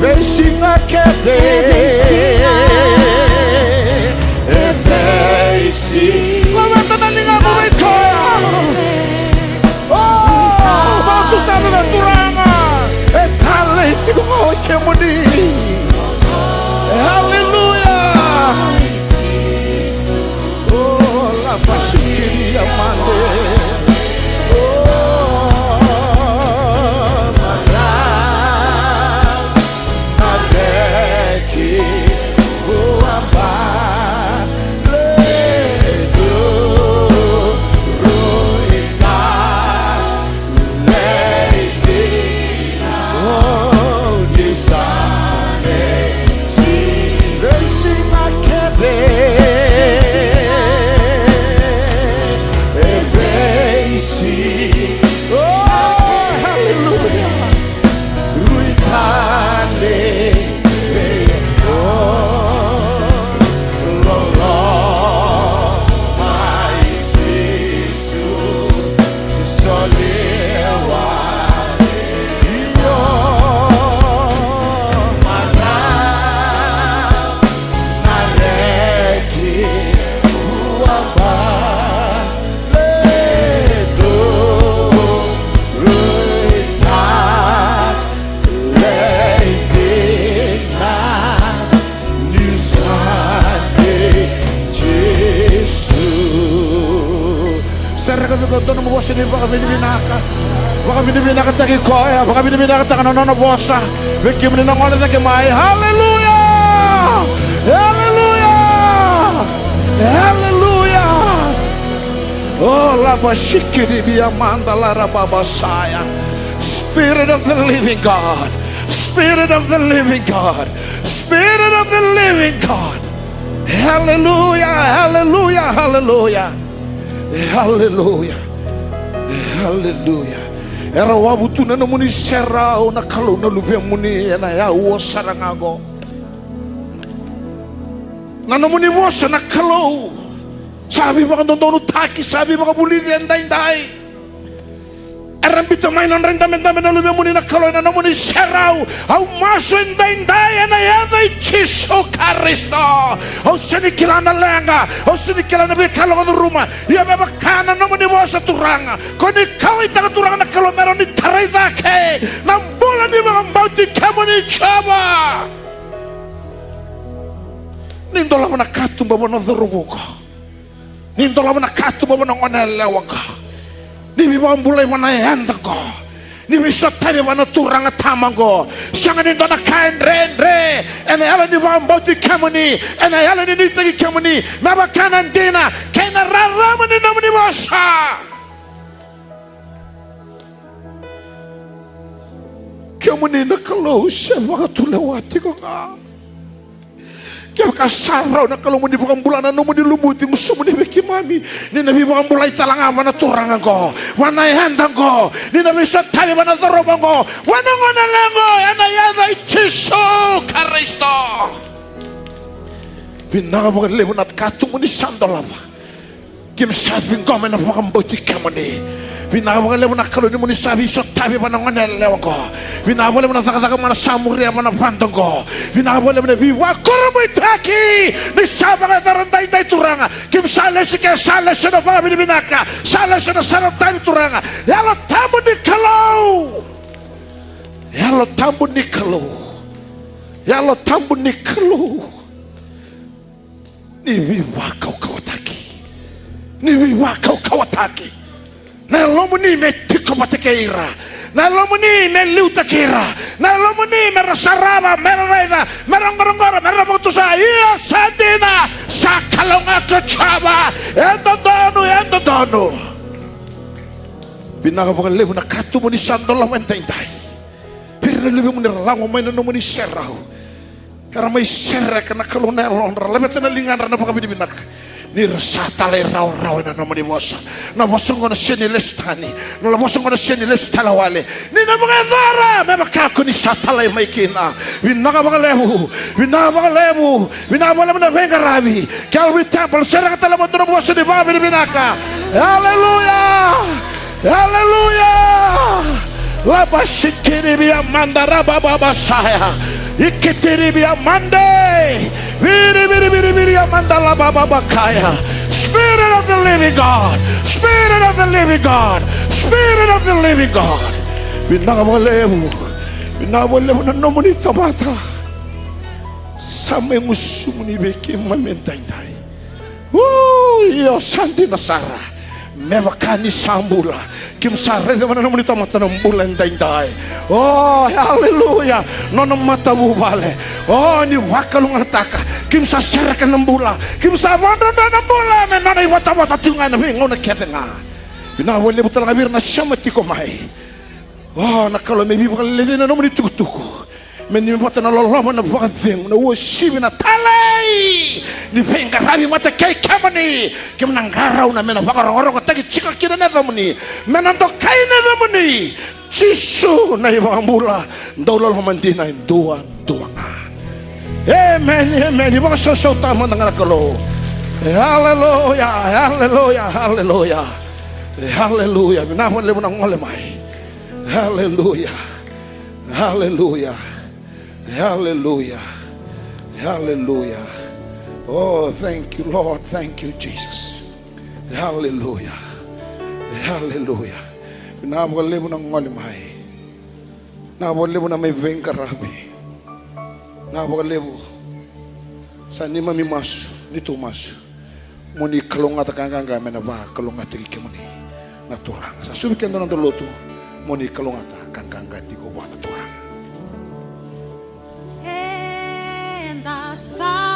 besinga kede. Hallelujah. Oh, la bashikiri amande. Oh, mara nadeki uamba ledo ruita lady. Oh, desire. Racing my oh, hallelujah. Ruitane, oh, Lord, my Jesus, Solewa, Iyo, Mana, Nareki, Uwaba, Ledo, Ruita, Leidina, New Sunday, Jesus. Sarah kami konto na mo sini baka binibinaka. Baka binibinaka tagi koya, baka binibinaka taka nono bosa. Beki mo nang wala tagi mai. Hallelujah! Hallelujah! Hallelujah! Oh, la bashikiri bi amanda la rababa saya. Spirit of the living God. Spirit of the living God. Spirit of the living God. Hallelujah! Hallelujah! Hallelujah! Hallelujah! Hallelujah! Era wabutu na muni serao na kalau na lupe muni na ya uo sarangago. Na muni wosa na kalau. Sabi mga nondono taki, sabi mga bulili enday-enday. Eran bito may non rendamente na lupe muni na kalau na muni serao. Au maso enday-enday na yaday Chiso Karisto. Au sinikila na lenga, au sinikila na bikalo ng rumah. Ia beba kana na muni wosa turanga. Kung ikaw ay turanga na kalau meron ni taray dake. Nang bola ni mga mbauti kemo ni chaba. Nindola mo na katumba mo ng dhurubuko. Nindola mo na katumba mo ng onelewaga. Nibiba ang bulay mo na ihanda ko. Nibisot tabi mo na turang at tamago. Siyang nindo na kain re. Ene ala ni ba ang bauti kemo ni. Ene ala ni nitagi kemo ni. Mabakanan dina. Kaya nararaman ni naman ni Masa. Kemo ni nakalaw siya mga tulawati ko nga. Kaya kasaraw na kalau mo di bukang bulanan no mo di lumuti gusto mo di beki mami. Ni nabi bukang bulay talanga mana turangan ko. Wanay handang ko. Ni nabi sa tabi mana torobang ko. Wanang onalango. Anayada itiso Kristo. Pinakabagan lebo nat katung mo ni sandolava. Kim sathing ko man bukang buti kamani. Pinakabagan lebo na kalau ni mo ni sabi sa tabi mana ngonelewan ko. Pinakabagan lebo na takataka mana samuria mana pantong ko. Pinakabagan lebo na viwa koromo itaki. Ni sabang ataranday day turanga. Kim sales ka sales na pami ni binaka. Sales na sarantay ni turanga. Yalo tambo ni kalau. Yalo tambo ni kalau. Yalo tambo ni kalau. Ni viwa kau kawataki. Ni viwa kau kawataki. Na lomo ni me tiko patekeira. Na lomo ni me liuta kira. Na lomo ni me rasaraba, me raida, me rongorongora, me ramotusa. Iya sandina sa kalonga kachaba. Endo dono. Pinakabagan levo na katu mo ni sandola mentay. Pero na levo mo ni ralango may na mo ni serao. Kara may serra ka na kalona londra. Lebet na lingan na pa kami di binak. Ni rasata le raw na naman ni bosa. Na bosong ko na sinilestani. Na bosong ko na sinilestalawale. Ni na mga dara. May makako ni satalay may kina. Winaka mga lebu. Winaka mga lebu. Winaka mga lebu na vengarabi. Calvary Temple. Sera ka talamon na bosa ni Babi ni Binaka. Hallelujah. Hallelujah. Labashikiribia mandara baba saya. Ikitiribia mande. Viri mandala baba bakaya. Spirit of the living God. Spirit of the living God. Spirit of the living God. Binawalewu. Binawalewu na nomoni tabata. Samay musumuni beki mamentay. Yo sandi nasara. Mevakani sambula. Kim sarre de mana nomoni tamata nombulan daindai. Oh hallelujah. Nono mata bubale. Oh ni wakalung ataka. Kim sa seraka nambula. Kim sa wanda nambula. Menana iwata tungan ngona ketenga. Binawale butal ngabir na shamati ko mai. Oh nakalo mebi bakal lele na nomoni tukutuku. Meni mata na loloma na vakadeng na worship na talay. Ni venga rabi mata kay kamani. Kim nanggaraw na mena bakaroro ko tagi chika kina na damuni. Menando kay na damuni. Sisu na ibang mula. Dolol humandina duan nga. Amen, amen. Ibang sosota mo ng nakalo. Hallelujah, hallelujah, hallelujah. Hallelujah. Binahon lebo ng ngalimay. Hallelujah. Hallelujah. Hallelujah. Hallelujah. Oh, thank you, Lord. Thank you, Jesus. Hallelujah. Hallelujah. Pinabagale mo ng ngalimay. Nabagale mo na may vengkarabi. Nabagale mo sa ni mami masu, ni tumas. Muni kalungat kanganga menaba kalungat ikimuni naturang. Sa subikan ng doloto, muni kalungat kanganga di ko wa naturang. And I saw